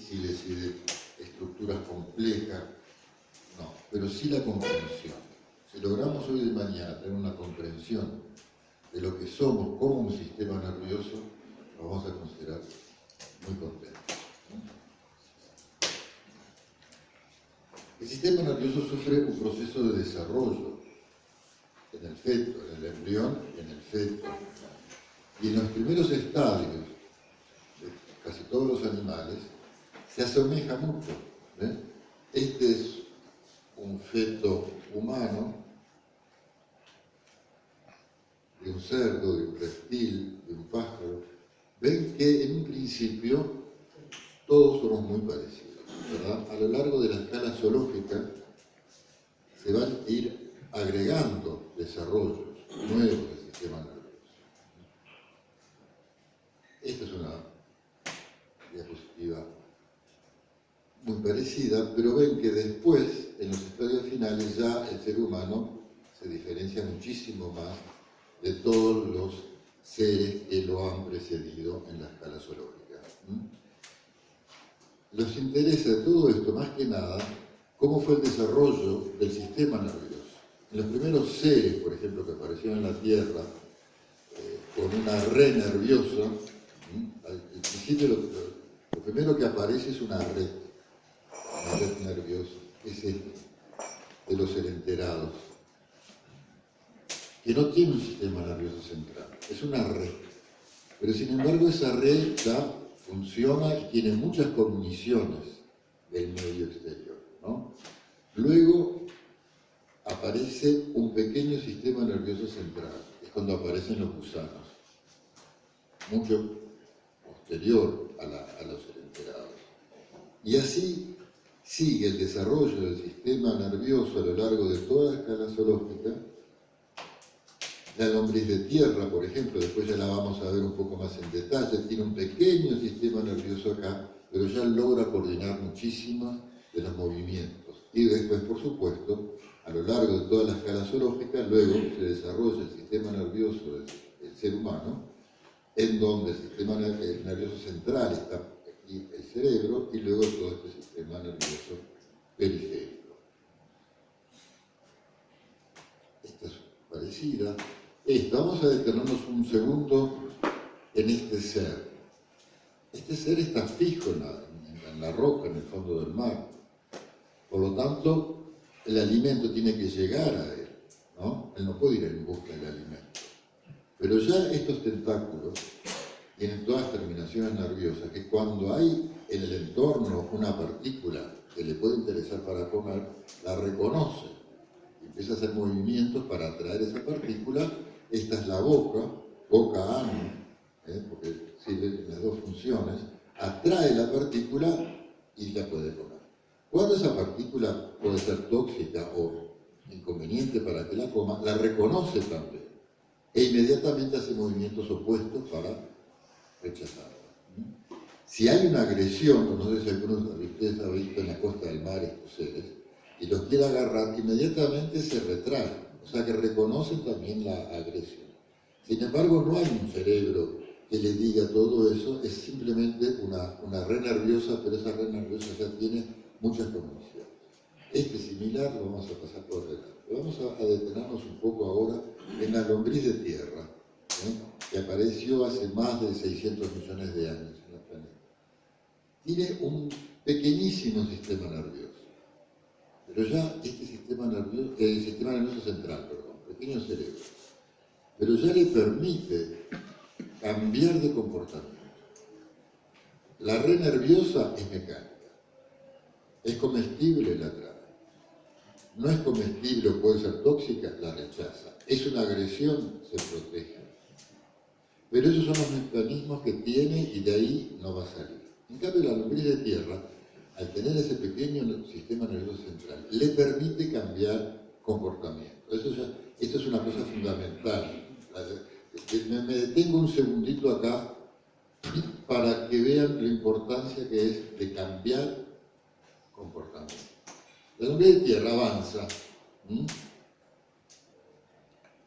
difíciles y de estructuras complejas, no, pero sí la comprensión. Si logramos hoy de mañana tener una comprensión de lo que somos como un sistema nervioso, lo vamos a considerar muy contentos. El sistema nervioso sufre un proceso de desarrollo en el feto, en el embrión y en el feto. Y en los primeros estadios de casi todos los animales se asemeja mucho. Este es un feto humano, de un cerdo, de un reptil, de un pájaro. Ven que en un principio todos somos muy parecidos, ¿verdad? A lo largo de la escala zoológica se van a ir agregando desarrollos nuevos del sistema nervioso. Esta es una diapositiva muy parecida, pero ven que después, en los estadios finales, ya el ser humano se diferencia muchísimo más de todos los seres que lo han precedido en la escala zoológica. Nos interesa de todo esto, más que nada, cómo fue el desarrollo del sistema nervioso. En los primeros seres, por ejemplo, que aparecieron en la Tierra, con una red nerviosa, al principio lo primero que aparece es una red nerviosa, es de los elenterados, que no tiene un sistema nervioso central, es una red. Pero sin embargo esa red ya funciona y tiene muchas cogniciones del medio exterior, ¿no? Luego aparece un pequeño sistema nervioso central, es cuando aparecen los gusanos, mucho posterior a los elenterados. Y así sigue el desarrollo del sistema nervioso a lo largo de toda la escala zoológica. La lombriz de tierra, por ejemplo, después ya la vamos a ver un poco más en detalle, tiene un pequeño sistema nervioso acá, pero ya logra coordinar muchísimos de los movimientos. Y después, por supuesto, a lo largo de toda la escala zoológica, luego se desarrolla el sistema nervioso del ser humano, en donde el sistema nervioso central está aquí, el cerebro, y luego todo este sistema nervioso periférico. Esta es parecida. Vamos a detenernos un segundo en este ser. Este ser está fijo en la roca, en el fondo del mar. Por lo tanto, el alimento tiene que llegar a él, ¿no? Él no puede ir en busca del alimento. Pero ya estos tentáculos tienen todas terminaciones nerviosas que cuando hay en el entorno una partícula que le puede interesar para comer, la reconoce. Empieza a hacer movimientos para atraer esa partícula. Esta es la boca-ano, porque sirven las dos funciones, atrae la partícula y la puede comer. Cuando esa partícula puede ser tóxica o inconveniente para que la coma, la reconoce también e inmediatamente hace movimientos opuestos para rechazarla. Si hay una agresión, no sé si algunos de ustedes han visto en la costa del mar estos seres, y los quiere agarrar, inmediatamente se retraen, o sea que reconocen también la agresión. Sin embargo, no hay un cerebro que le diga todo eso, es simplemente una red nerviosa, pero esa red nerviosa ya tiene muchas cogniciones. Este similar lo vamos a pasar por delante. Vamos a detenernos un poco ahora en la lombriz de tierra, que apareció hace más de 600 millones de años en el planeta. Tiene un pequeñísimo sistema nervioso. Pero ya este sistema nervioso, el sistema nervioso central, perdón, pequeño cerebro, pero ya le permite cambiar de comportamiento. La red nerviosa es mecánica, es comestible, la trae. No es comestible o puede ser tóxica, la rechaza. Es una agresión, se protege. Pero esos son los mecanismos que tiene y de ahí no va a salir. En cambio, la lombriz de tierra, al tener ese pequeño sistema nervioso central, le permite cambiar comportamiento. Esto es una cosa fundamental. Me detengo un segundito acá para que vean la importancia que es de cambiar comportamiento. La lombriz de tierra avanza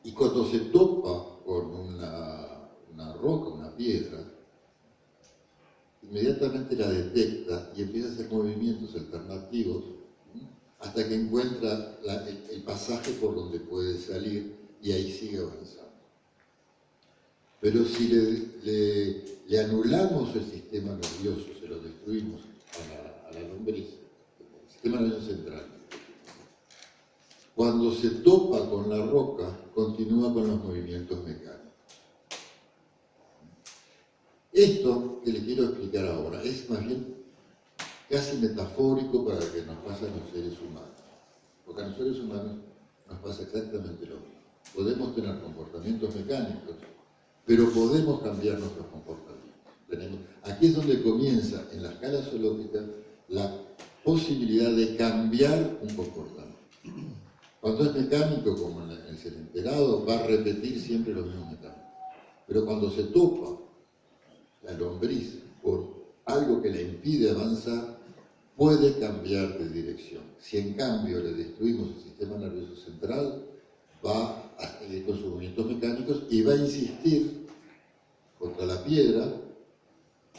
y cuando se topa con una roca, una piedra, inmediatamente la detecta y empieza hasta que encuentra el pasaje por donde puede salir y ahí sigue avanzando. Pero si le anulamos el sistema nervioso, se lo destruimos a la lombriz, el sistema nervioso central, cuando se topa con la roca, continúa con los movimientos mecánicos. Esto que le quiero explicar ahora es más bien casi metafórico para lo que nos pasa a los seres humanos. Porque a los seres humanos nos pasa exactamente lo mismo. Podemos tener comportamientos mecánicos, pero podemos cambiar nuestros comportamientos. Aquí es donde comienza, en la escala zoológica, la posibilidad de cambiar un comportamiento. Cuando es mecánico, como en el cementerado, va a repetir siempre los mismos mecánicos. Pero cuando se topa la lombriz con algo que le impide avanzar, puede cambiar de dirección. Si en cambio le destruimos el sistema nervioso central, va a seguir con sus movimientos mecánicos y va a insistir contra la piedra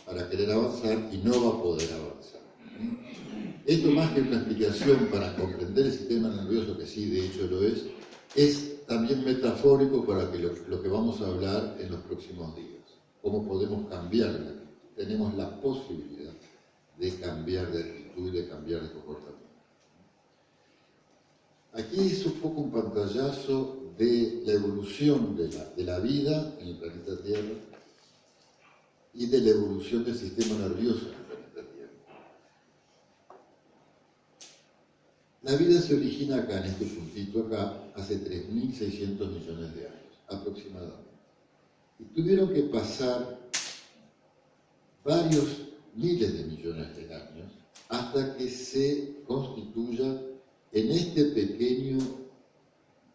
para querer avanzar y no va a poder avanzar. Esto, más que una explicación para comprender el sistema nervioso, que sí, de hecho lo es también metafórico para que lo que vamos a hablar en los próximos días. Cómo podemos cambiar la actitud. Tenemos la posibilidad de cambiar de actitud y de cambiar de comportamiento. Aquí es un poco un pantallazo de la evolución de la vida en el planeta Tierra y de la evolución del sistema nervioso en el planeta Tierra. La vida se origina acá, en este puntito acá, hace 3.600 millones de años, aproximadamente. Y tuvieron que pasar varios miles de millones de años hasta que se constituya en este pequeño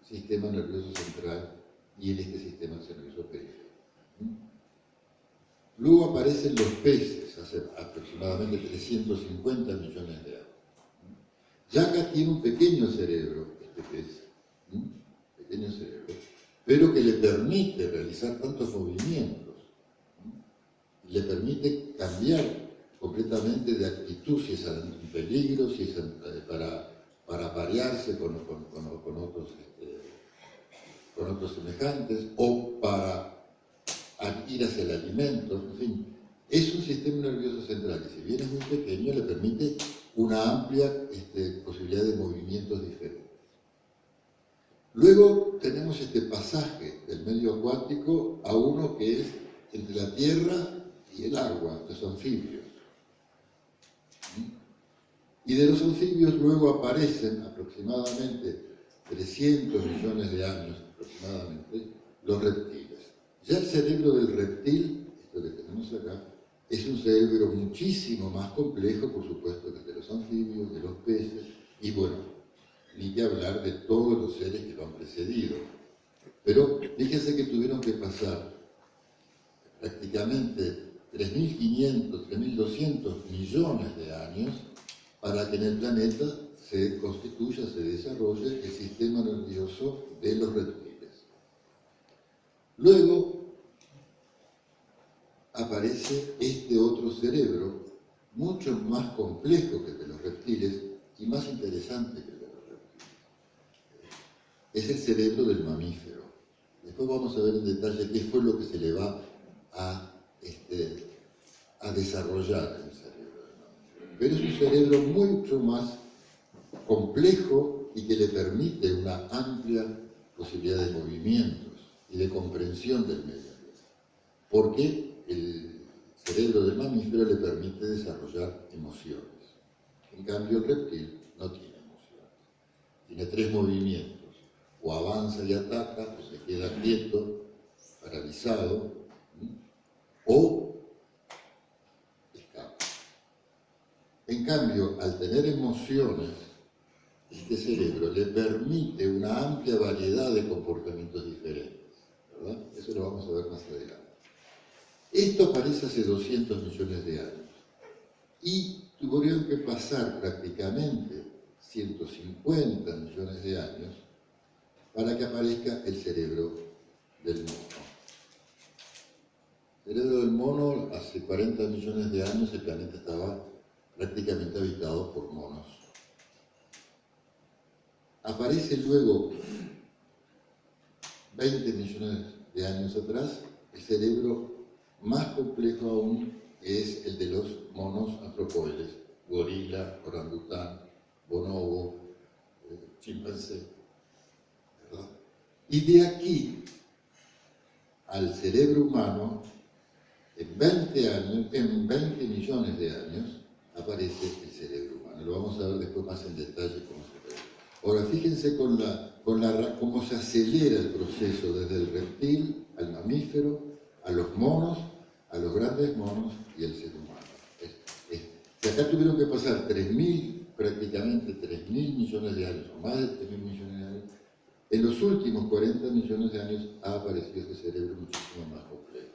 sistema nervioso central y en este sistema nervioso periférico. Luego aparecen los peces, hace aproximadamente 350 millones de años. Ya acá tiene un pequeño cerebro, este pez, pequeño cerebro, pero que le permite realizar tantos movimientos, le permite cambiar completamente de actitud, si es un peligro, si es para parearse con otros semejantes, o para ir hacia el alimento, en fin. Es un sistema nervioso central que, si bien es muy pequeño, le permite una amplia posibilidad de movimientos diferentes. Luego tenemos este pasaje del medio acuático a uno que es entre la tierra y el agua, los anfibios. Y de los anfibios luego aparecen aproximadamente 300 millones de años aproximadamente los reptiles. Ya el cerebro del reptil, esto que tenemos acá, es un cerebro muchísimo más complejo, por supuesto, que el de los anfibios, de los peces, y bueno, ni que hablar de todos los seres que lo han precedido. Pero fíjense que tuvieron que pasar prácticamente 3.500, 3.200 millones de años para que en el planeta se constituya, se desarrolle el sistema nervioso de los reptiles. Luego aparece este otro cerebro, mucho más complejo que el de los reptiles y más interesante que el de los reptiles. Es el cerebro del mamífero. Después vamos a ver en detalle qué fue lo que se le va a desarrollar en el cerebro del mamífero. Pero es un cerebro mucho más complejo y que le permite una amplia posibilidad de movimientos y de comprensión del medio ambiente. Porque el cerebro del mamífero le permite desarrollar emociones. En cambio, el reptil no tiene emociones. Tiene 3 movimientos. O avanza y ataca, o se queda quieto, paralizado, o escapa. En cambio, al tener emociones, este cerebro le permite una amplia variedad de comportamientos diferentes, ¿verdad? Eso lo vamos a ver más adelante. Esto aparece hace 200 millones de años y tuvieron que pasar prácticamente 150 millones de años para que aparezca el cerebro del mono. El cerebro del mono, hace 40 millones de años el planeta estaba prácticamente habitado por monos. Aparece luego, 20 millones de años atrás, el cerebro más complejo aún, que es el de los monos antropoides, gorila, orangután, bonobo, chimpancé, ¿verdad? Y de aquí al cerebro humano, en 20 millones de años, aparece el cerebro humano. Lo vamos a ver después más en detalle cómo se ve. Ahora, fíjense cómo se acelera el proceso desde el reptil al mamífero, a los monos, a los grandes monos y al ser humano. Si acá tuvieron que pasar prácticamente 3.000 millones de años, o más de 3.000 millones de años, en los últimos 40 millones de años ha aparecido ese cerebro muchísimo más complejo.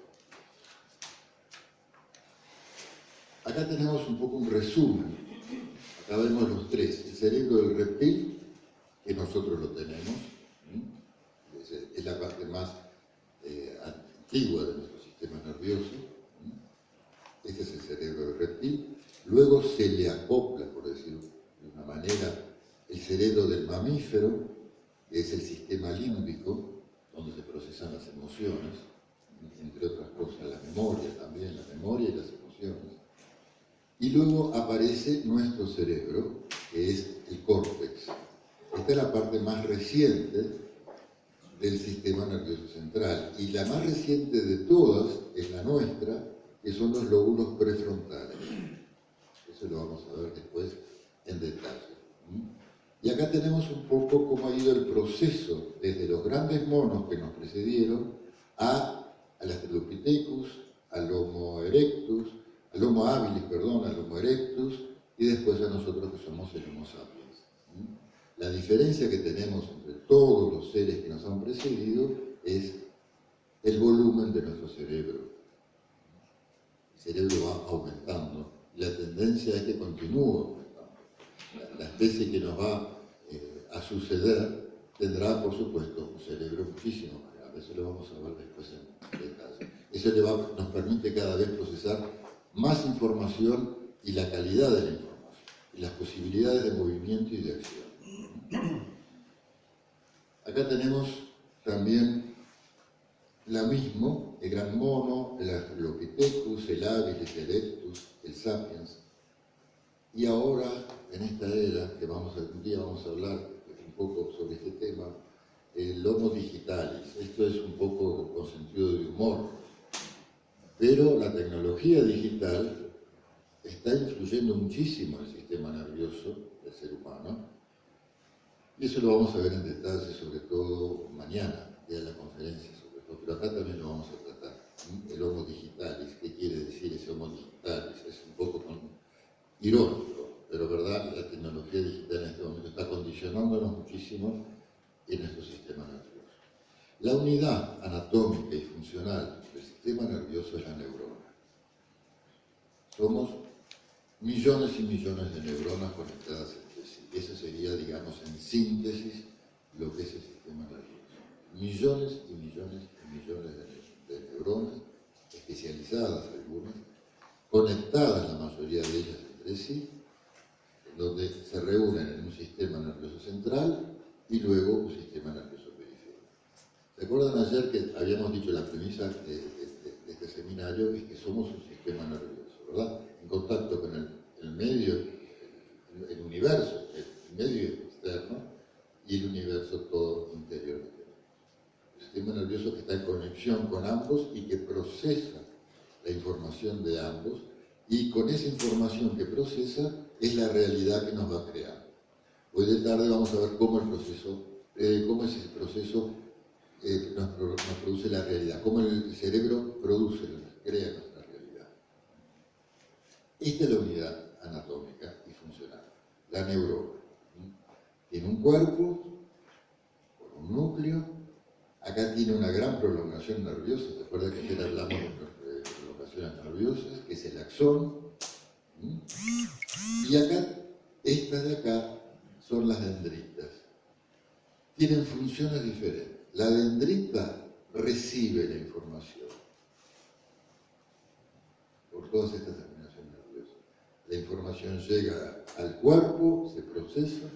Acá tenemos un poco un resumen. Acá vemos los tres. El cerebro del reptil, que nosotros lo tenemos, es la parte más antigua de nuestro sistema nervioso. Este es el cerebro del reptil. Luego se le acopla, por decirlo de una manera, el cerebro del mamífero, que es el sistema límbico, donde se procesan las emociones, entre otras cosas la memoria también, la memoria y las emociones. Y luego aparece nuestro cerebro, que es el córtex. Esta es la parte más reciente del sistema nervioso central. Y la más reciente de todas es la nuestra, que son los lóbulos prefrontales. Eso lo vamos a ver después en detalle. Y acá tenemos un poco cómo ha ido el proceso desde los grandes monos que nos precedieron al Australopithecus, al Homo erectus, al Homo habilis, perdón, al Homo erectus, y después a nosotros que somos el Homo sapiens. La diferencia que tenemos entre todos los seres que nos han precedido es el volumen de nuestro cerebro. El cerebro va aumentando y la tendencia es que continúe aumentando. La especie que nos va a suceder tendrá, por supuesto, un cerebro muchísimo más grande. Eso lo vamos a ver después en detalle. Eso nos permite cada vez procesar más información y la calidad de la información, y las posibilidades de movimiento y de acción. Acá tenemos también la mismo, el gran mono, el Australopithecus, el habilis, el erectus, el sapiens. Y ahora, en esta era, que un día vamos a hablar un poco sobre este tema, el Homo digitalis. Esto es un poco con sentido de humor, pero la tecnología digital está influyendo muchísimo en el sistema nervioso del ser humano, y eso lo vamos a ver en detalle, sobre todo mañana, día de la conferencia, sobre todo, pero acá también lo vamos a tratar. El Homo digitalis, ¿qué quiere decir ese Homo digitalis? Es un poco irónico, pero verdad, la tecnología digital en este momento está condicionándonos muchísimo en nuestro sistema nervioso. La unidad anatómica y funcional del sistema nervioso es la neurona. Somos millones y millones de neuronas conectadas entre sí. Eso sería, digamos, en síntesis, lo que es el sistema nervioso. Millones y millones y millones de neuronas, especializadas algunas, conectadas la mayoría de ellas entre sí, donde se reúnen en un sistema nervioso central y luego un sistema nervioso periférico. ¿Se acuerdan ayer que habíamos dicho la premisa de este seminario? Es que somos un sistema nervioso, ¿verdad? En contacto con el medio, el universo, el medio externo y el universo todo interior. El sistema nervioso que está en conexión con ambos y que procesa la información de ambos, y con esa información que procesa es la realidad que nos va a crear. Hoy de tarde vamos a ver cómo es ese proceso nos produce la realidad, cómo el cerebro crea nuestra realidad. Esta es la unidad anatómica y funcional, la neurona. Tiene un cuerpo, con un núcleo, acá tiene una gran prolongación nerviosa. ¿Se acuerdan que ayer hablamos de prolongaciones nerviosas? Que es el axón. Y acá, estas de acá, son las dendritas. Tienen funciones diferentes. La dendrita recibe la información por todas estas terminaciones nerviosas. La información llega al cuerpo, se procesa,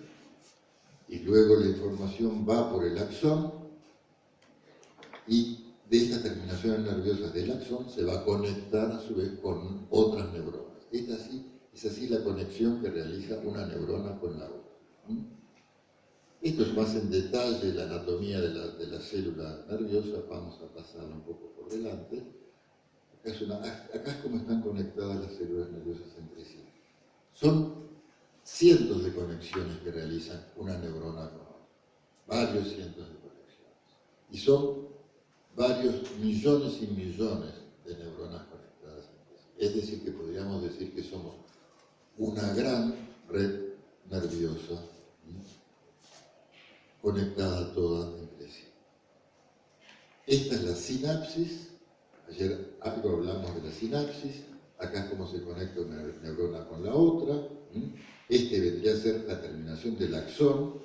y luego la información va por el axón y de estas terminaciones nerviosas del axón se va a conectar a su vez con otras neuronas. Es así la conexión que realiza una neurona con la otra. Esto es más en detalle la anatomía de la célula nerviosa, vamos a pasarla un poco por delante. Acá es como están conectadas las células nerviosas entre sí. Son cientos de conexiones que realizan una neurona con otra, varios cientos de conexiones. Y son varios millones y millones de neuronas conectadas entre sí. Es decir, que podríamos decir que somos una gran red nerviosa conectada toda entre sí. Esta es la sinapsis. Ayer algo hablamos de la sinapsis. Acá es cómo se conecta una neurona con la otra. Este vendría a ser la terminación del axón.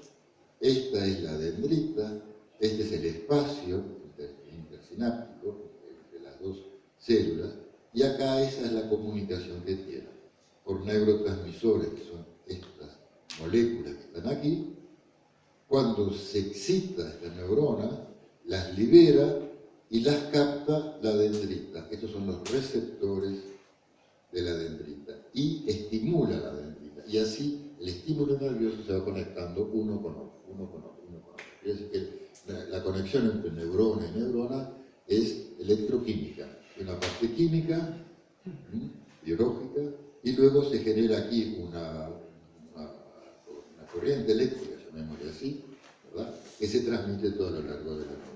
Esta es la dendrita. Este es el espacio intersináptico entre las dos células. Y acá esa es la comunicación que tienen por neurotransmisores, que son estas moléculas que están aquí. Cuando se excita esta neurona, las libera y las capta la dendrita. Estos son los receptores de la dendrita. Y estimula la dendrita. Y así el estímulo nervioso se va conectando uno con otro, uno con otro, uno con otro. Es decir, que la conexión entre neurona y neurona es electroquímica. Una parte química, biológica, y luego se genera aquí una corriente eléctrica, llamémosle así, ¿verdad?, que se transmite todo a lo largo de la neurona.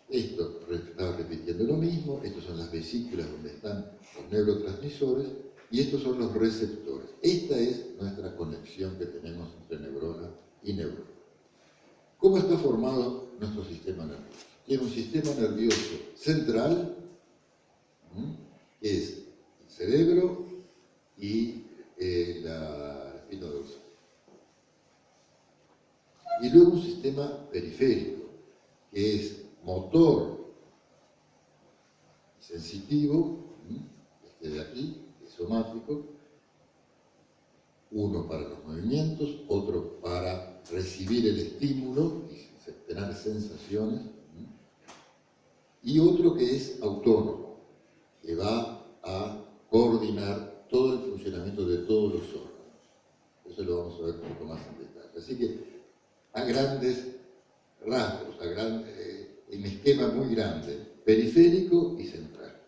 Esto está repitiendo lo mismo. Estas son las vesículas donde están los neurotransmisores y estos son los receptores. Esta es nuestra conexión que tenemos entre neurona y neurona. ¿Cómo está formado nuestro sistema nervioso? Tiene un sistema nervioso central, que es el cerebro y la espina dorsal. Y luego un sistema periférico, que es motor sensitivo, este de aquí, es somático, uno para los movimientos, otro para recibir el estímulo y tener sensaciones, y otro que es autónomo, que va a coordinar todo el funcionamiento de todos los órganos. Eso lo vamos a ver un poco más en detalle. Así que a grandes rasgos, en esquema muy grande, periférico y central.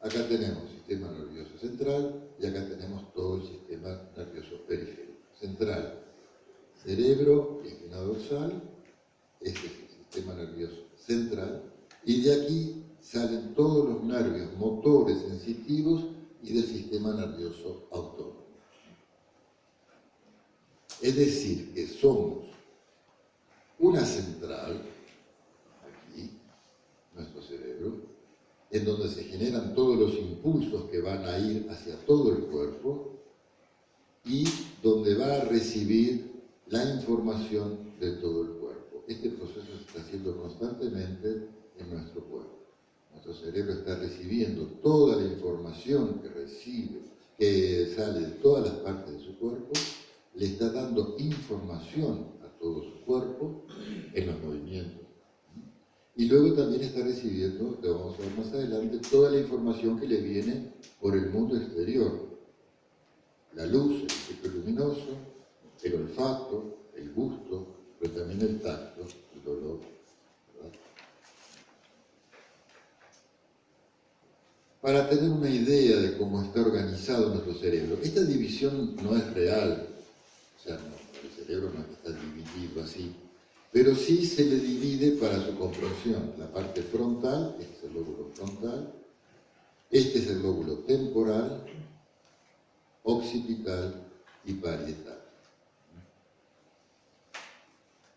Acá tenemos sistema nervioso central y acá tenemos todo el sistema nervioso periférico. Central, cerebro y espina dorsal, este es el sistema nervioso central, y de aquí salen todos los nervios motores sensitivos y del sistema nervioso autónomo. Es decir, que somos una central, aquí, nuestro cerebro, en donde se generan todos los impulsos que van a ir hacia todo el cuerpo y donde va a recibir la información de todo el cuerpo. Este proceso se está haciendo constantemente en nuestro cuerpo. Nuestro cerebro está recibiendo toda la información que recibe, que sale de todas las partes de su cuerpo, le está dando información a todo su cuerpo en los movimientos. Y luego también está recibiendo, lo vamos a ver más adelante, toda la información que le viene por el mundo exterior. La luz, el espectro luminoso, el olfato, el gusto, pero también el tacto, el olor, ¿verdad? Para tener una idea de cómo está organizado nuestro cerebro, esta división no es real, o sea, no, el cerebro no está dividido así, pero sí se le divide para su comprensión. La parte frontal, este es el lóbulo frontal, este es el lóbulo temporal, occipital y parietal.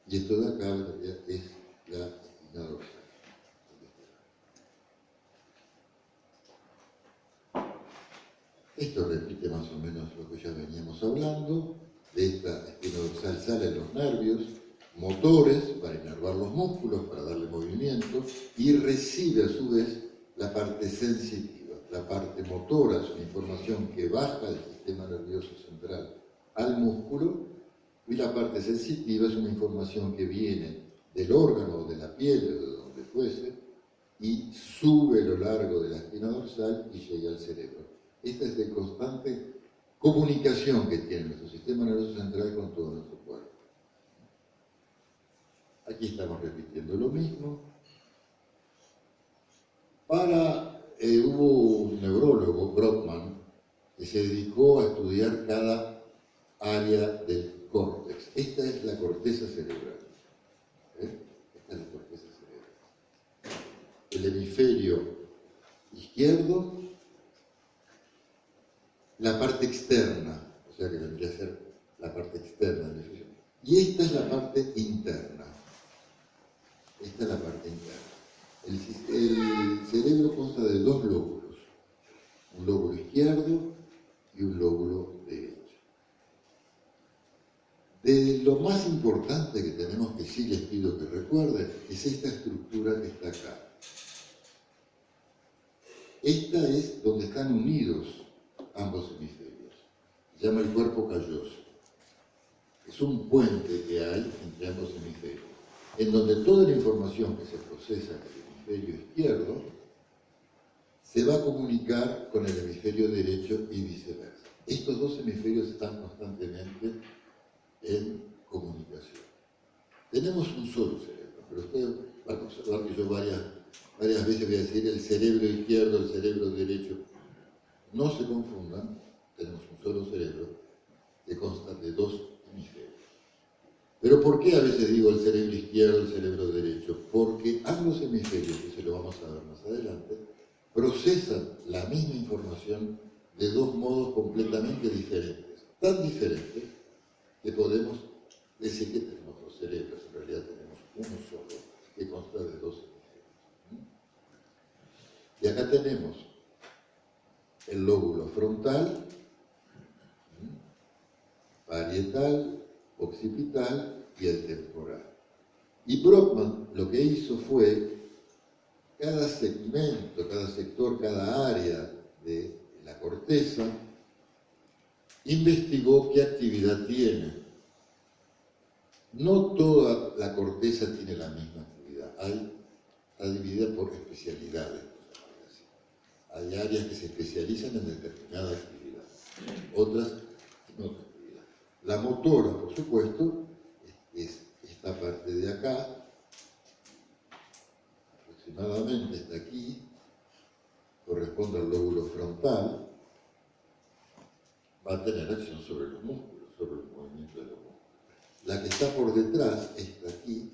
Y esto de acá es la espina dorsal. Esto repite más o menos lo que ya veníamos hablando. De esta espina dorsal salen los nervios motores para inervar los músculos, para darle movimiento, y recibe a su vez la parte sensitiva. La parte motora es una información que baja del sistema nervioso central al músculo, y la parte sensitiva es una información que viene del órgano o de la piel o de donde fuese y sube a lo largo de la espina dorsal y llega al cerebro. Esta es de constante comunicación que tiene nuestro sistema nervioso central con todo nuestro cuerpo. Aquí estamos repitiendo lo mismo. Hubo un neurólogo, Brodmann, que se dedicó a estudiar cada área del córtex. Esta es la corteza cerebral. Esta es la corteza cerebral. El hemisferio izquierdo, la parte externa, o sea que vendría a ser la parte externa del hemisferio. Y esta es la parte interna. Esta es la parte interna. El cerebro consta de dos lóbulos, un lóbulo izquierdo y un lóbulo derecho. De lo más importante que tenemos, que sí les pido que recuerden, es esta estructura que está acá. Esta es donde están unidos ambos hemisferios. Se llama el cuerpo calloso. Es un puente que hay entre ambos hemisferios, en donde toda la información que se procesa en el hemisferio izquierdo se va a comunicar con el hemisferio derecho y viceversa. Estos dos hemisferios están constantemente en comunicación. Tenemos un solo cerebro, pero usted va a observar que yo varias veces voy a decir el cerebro izquierdo, el cerebro derecho. No se confundan, tenemos un solo cerebro que consta de dos hemisferios. Pero ¿por qué a veces digo el cerebro izquierdo, el cerebro derecho? Porque ambos hemisferios, que se lo vamos a ver más adelante, procesan la misma información de dos modos completamente diferentes. Tan diferentes que podemos decir que tenemos dos cerebros, en realidad tenemos uno solo, que consta de dos hemisferios. Y acá tenemos el lóbulo frontal, parietal, occipital y el temporal. Y Brodmann lo que hizo fue, cada segmento, cada sector, cada área de la corteza, investigó qué actividad tiene. No toda la corteza tiene la misma actividad, está dividida por especialidades. Hay áreas que se especializan en determinada actividad, otras en otra actividad. La motora, por supuesto, es esta parte de acá, aproximadamente está aquí, corresponde al lóbulo frontal, va a tener acción sobre los músculos, sobre el movimiento de los músculos. La que está por detrás, esta aquí,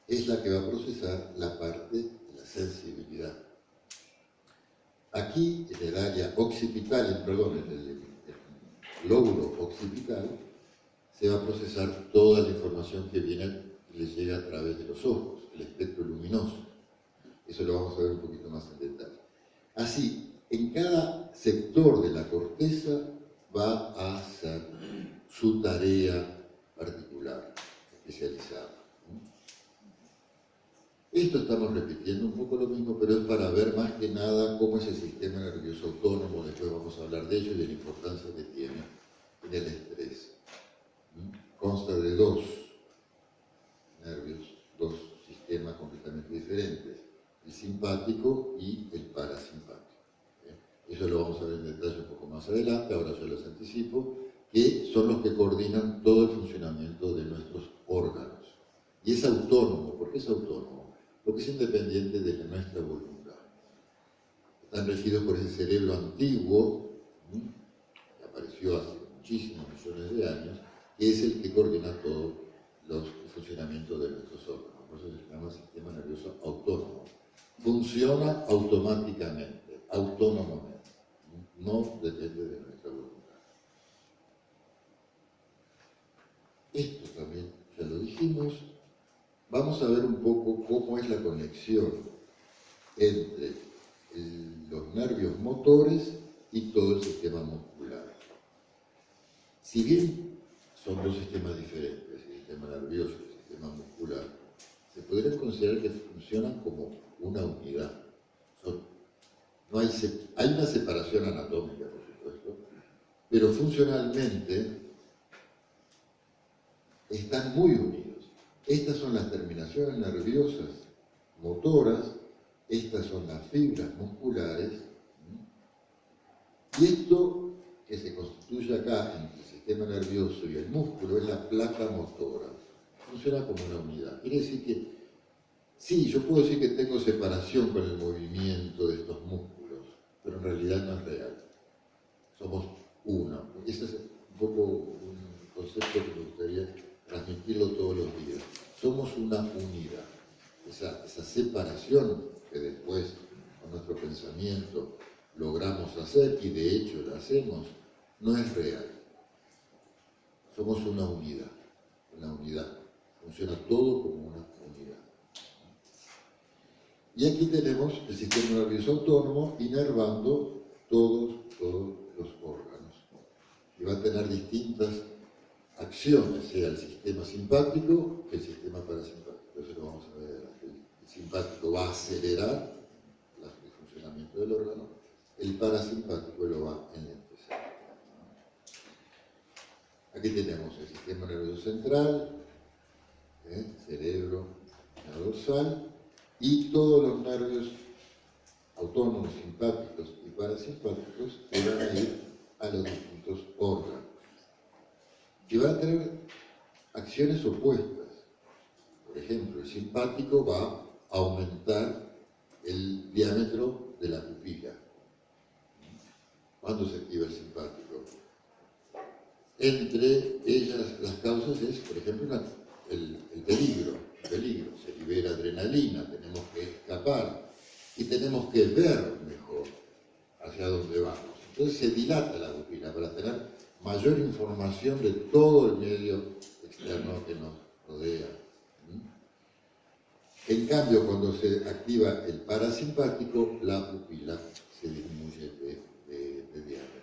es la que va a procesar la parte de la sensibilidad. Aquí, en el área occipital, en el lóbulo occipital, se va a procesar toda la información que le llega a través de los ojos, el espectro luminoso. Eso lo vamos a ver un poquito más en detalle. Así, en cada sector de la corteza va a hacer su tarea particular, especializada. Esto estamos repitiendo un poco lo mismo, pero es para ver más que nada cómo es el sistema nervioso autónomo. Después vamos a hablar de ello y de la importancia que tiene en el estrés. Consta de dos nervios, dos sistemas completamente diferentes, el simpático y el parasimpático. Eso lo vamos a ver en detalle un poco más adelante, ahora ya los anticipo, que son los que coordinan todo el funcionamiento de nuestros órganos. Y es autónomo. ¿Por qué es autónomo? Porque es independiente de nuestra voluntad. Están regidos por ese cerebro antiguo, que apareció hace muchísimos millones de años, que es el que coordina todo el funcionamiento de nuestros órganos. Por eso se llama sistema nervioso autónomo. Funciona automáticamente, autónomamente. No depende de nuestra voluntad. Esto también ya lo dijimos. Vamos a ver un poco cómo es la conexión entre los nervios motores y todo el sistema muscular. Si bien son dos sistemas diferentes, el sistema nervioso y el sistema muscular, se podrían considerar que funcionan como una unidad. Hay una separación anatómica, por supuesto, pero funcionalmente están muy unidos. Estas son las terminaciones nerviosas motoras, estas son las fibras musculares, y esto que se constituye acá entre el sistema nervioso y el músculo es la placa motora. Funciona como una unidad. Quiere decir que, sí, yo puedo decir que tengo separación con el movimiento de estos músculos, pero en realidad no es real. Somos uno. Ese es un poco un concepto que me gustaría transmitirlo todos los días. Somos una unidad. Esa separación que después, con nuestro pensamiento, logramos hacer, y de hecho la hacemos, no es real. Somos una unidad. Funciona todo como una unidad. Y aquí tenemos el sistema nervioso autónomo inervando todos los órganos. Y va a tener distintas acciones, sea el sistema simpático que el sistema parasimpático. Entonces lo vamos a ver. El simpático va a acelerar el funcionamiento del órgano, el parasimpático lo va a enlentecer. Aquí tenemos el sistema nervioso central, cerebro, la dorsal, y todos los nervios autónomos, simpáticos y parasimpáticos que van a ir a los distintos órganos. Y van a tener acciones opuestas. Por ejemplo, el simpático va a aumentar el diámetro de la pupila. ¿Cuándo se activa el simpático? Entre ellas, las causas es, por ejemplo, el peligro. Se libera adrenalina, tenemos que escapar y tenemos que ver mejor hacia dónde vamos. Entonces se dilata la pupila para tener mayor información de todo el medio externo que nos rodea. En cambio, cuando se activa el parasimpático, la pupila se disminuye de diámetro.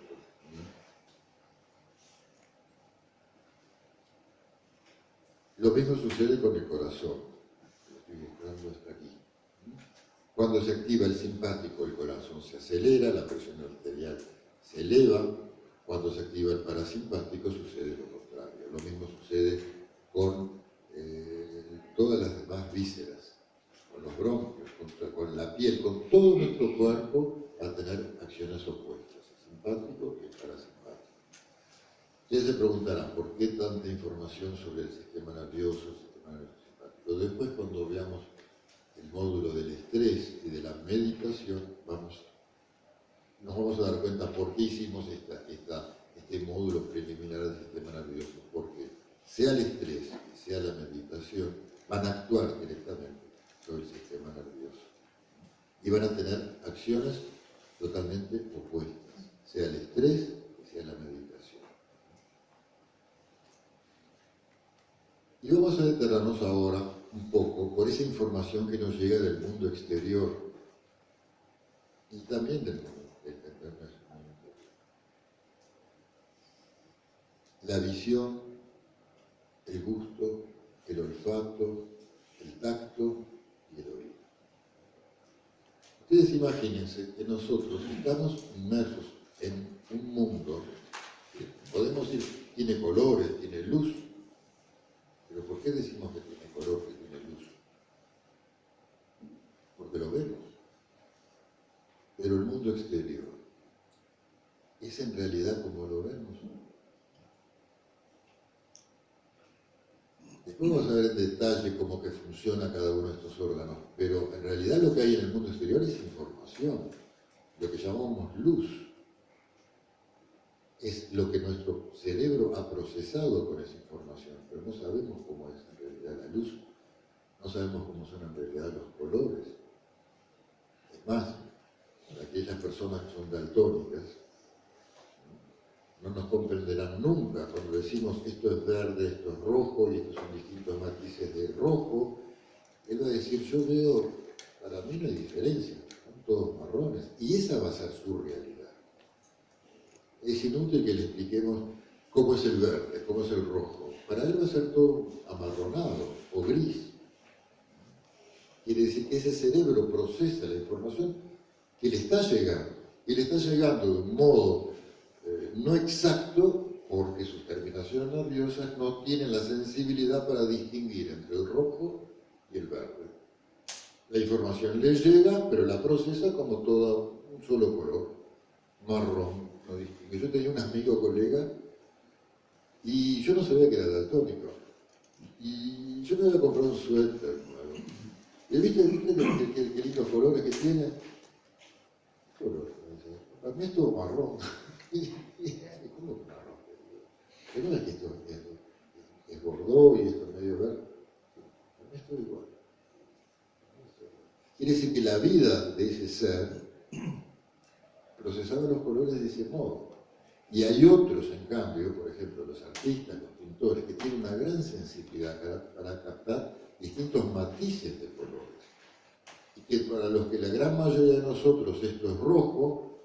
Lo mismo sucede con el corazón. Lo estoy mostrando hasta aquí. Cuando se activa el simpático, el corazón se acelera, la presión arterial se eleva. Cuando se activa el parasimpático, sucede lo contrario. Lo mismo sucede con todas las demás vísceras, con los bronquios, con la piel, con todo nuestro cuerpo, va a tener acciones opuestas, el simpático y el parasimpático. Ustedes se preguntarán, ¿por qué tanta información sobre el sistema nervioso, el sistema nervioso simpático? Después, cuando veamos el módulo del estrés y de la meditación, nos vamos a dar cuenta por qué hicimos este módulo preliminar del sistema nervioso. Porque sea el estrés y sea la meditación, van a actuar directamente sobre el sistema nervioso. Y van a tener acciones totalmente opuestas, sea el estrés y sea la meditación. Y vamos a detenernos ahora un poco por esa información que nos llega del mundo exterior y también del mundo interno. La visión, el gusto, el olfato, el tacto y el oído. Ustedes imagínense que nosotros estamos inmersos en un mundo que podemos decir tiene colores, tiene luz. ¿Pero por qué decimos que tiene color, que tiene luz? Porque lo vemos. Pero el mundo exterior es en realidad como lo vemos. Después vamos a ver en detalle cómo que funciona cada uno de estos órganos, pero en realidad lo que hay en el mundo exterior es información, lo que llamamos luz. Es lo que nuestro cerebro ha procesado con esa información, pero no sabemos cómo es en realidad la luz, no sabemos cómo son en realidad los colores. Es más, para aquellas personas que son daltónicas, no nos comprenderán nunca cuando decimos esto es verde, esto es rojo y estos son distintos matices de rojo. Él va a decir, yo veo, para mí no hay diferencia, son todos marrones, y esa va a ser su realidad. Es inútil que le expliquemos cómo es el verde, cómo es el rojo. Para él va a ser todo amarronado o gris. Quiere decir que ese cerebro procesa la información que le está llegando. Y le está llegando de un modo no exacto porque sus terminaciones terminaciones nerviosas no tienen la sensibilidad para distinguir entre el rojo y el verde. La información le llega, pero la procesa como todo un solo color, marrón, no distingue. Yo tenía un amigo colega y yo no sabía que era daltónico. Y yo me había comprado un suéter nuevo. ¿Y viste qué lindos colores que tiene? Color. Para mí es todo marrón. ¿Cómo que marrón? Pero no es que esto es bordó y esto es medio verde. Para mí es todo igual. Quiere decir que la vida de ese ser procesaba los colores de ese modo. Y hay otros, en cambio, por ejemplo, los artistas, los pintores, que tienen una gran sensibilidad para captar distintos matices de colores. Y que para los que la gran mayoría de nosotros esto es rojo,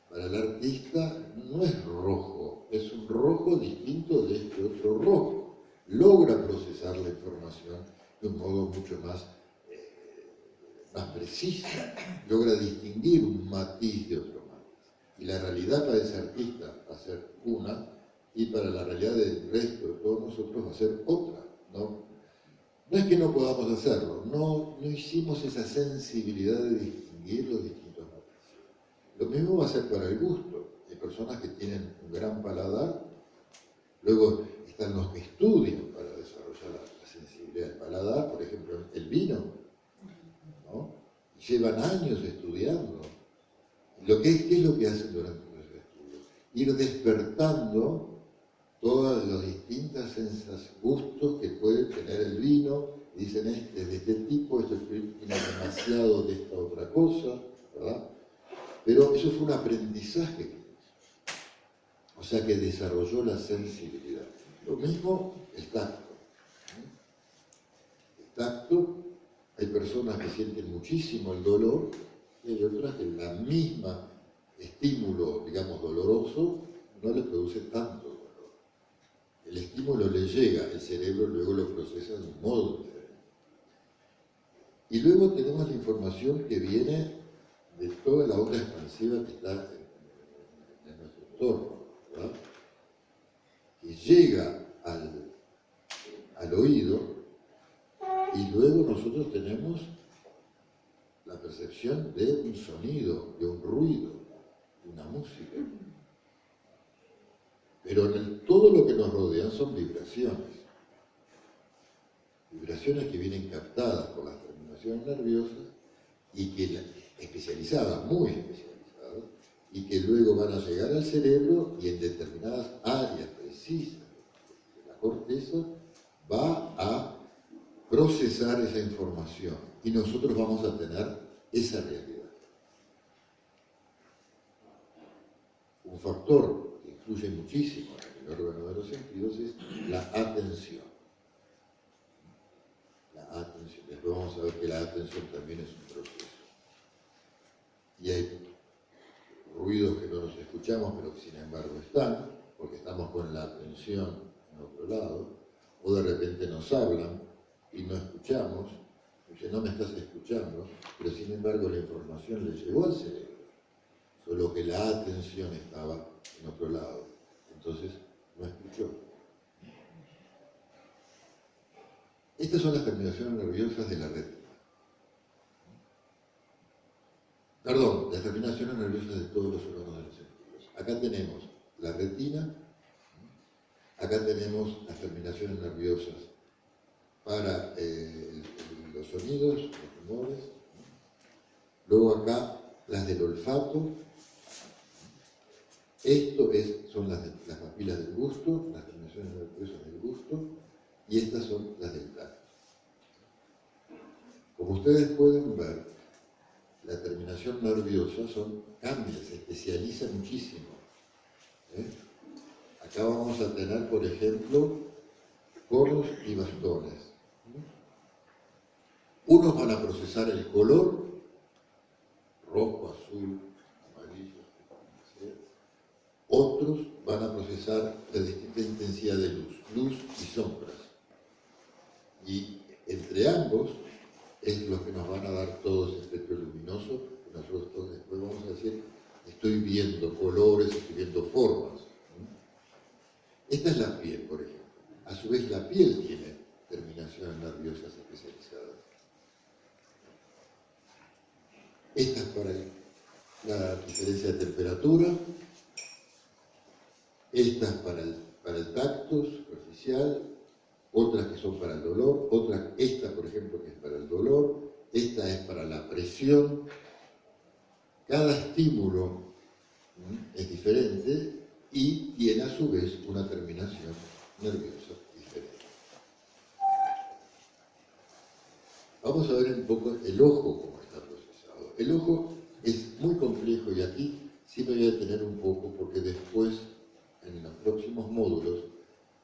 para el artista no es rojo, es un rojo distinto de este otro rojo. Logra procesar la información de un modo mucho más preciso, logra distinguir un matiz de otro matiz. Y la realidad para ese artista va a ser una, y para la realidad del resto de todos nosotros va a ser otra. No es que no podamos hacerlo, no hicimos esa sensibilidad de distinguir los distintos matices. Lo mismo va a ser para el gusto. Hay personas que tienen un gran paladar, luego están los que estudian para desarrollar la sensibilidad del paladar, por ejemplo, el vino, ¿no? Y llevan años estudiando. ¿Qué es lo que hacen durante los estudios? Ir despertando todos los distintos gustos que puede tener el vino. Dicen, este es de este tipo, esto tiene demasiado de esta otra cosa, ¿verdad? Pero eso fue un aprendizaje que hizo. O sea que desarrolló la sensibilidad. Lo mismo el tacto. El tacto, hay personas que sienten muchísimo el dolor, y hay otras que la misma estímulo, digamos, doloroso, no les produce tanto dolor. El estímulo le llega, el cerebro luego lo procesa de un modo diferente. Y luego tenemos la información que viene de toda la onda expansiva que está en nuestro entorno, ¿verdad? Que llega al oído y luego nosotros tenemos la percepción de un sonido, de un ruido, de una música. Pero todo lo que nos rodea son vibraciones. Vibraciones que vienen captadas por las terminaciones nerviosas y que especializadas, muy especializadas, y que luego van a llegar al cerebro y en determinadas áreas precisas de la corteza va a procesar esa información y nosotros vamos a tener esa realidad. Un factor que influye muchísimo en el órgano de los sentidos es la atención. La atención. Después vamos a ver que la atención también es un proceso. Y hay ruidos que no nos escuchamos, pero que sin embargo están, porque estamos con la atención en otro lado, o de repente nos hablan y no escuchamos, dice, no me estás escuchando, pero sin embargo la información le llegó al cerebro, solo que la atención estaba en otro lado, entonces no escuchó. Estas son las terminaciones nerviosas de la retina. Perdón, las terminaciones nerviosas de todos los órganos de los sentidos. Acá tenemos la retina, acá tenemos las terminaciones nerviosas para los sonidos, los rumores. Luego acá las del olfato. Esto son las papilas del gusto, las terminaciones nerviosas del gusto, y estas son las del tacto. Como ustedes pueden ver, la terminación nerviosa cambia, se especializa muchísimo. Acá vamos a tener, por ejemplo, conos y bastones. Unos van a procesar el color, rojo, azul, amarillo, ¿sí? Otros van a procesar la distinta intensidad de luz y sombras. Y entre ambos es lo que nos van a dar todo ese espectro luminoso, que nosotros después vamos a decir, estoy viendo colores, estoy viendo formas. Esta es la piel, por ejemplo. A su vez, la piel tiene terminaciones nerviosas especializadas. Esta es para la diferencia de temperatura. Esta es para el tacto superficial. Otras que son para el dolor. Esta, por ejemplo, que es para el dolor. Esta es para la presión. Cada estímulo es diferente y tiene a su vez una terminación nerviosa diferente. Vamos a ver un poco el ojo cómo está procesado. El ojo es muy complejo y aquí sí me voy a detener un poco porque después, en los próximos módulos,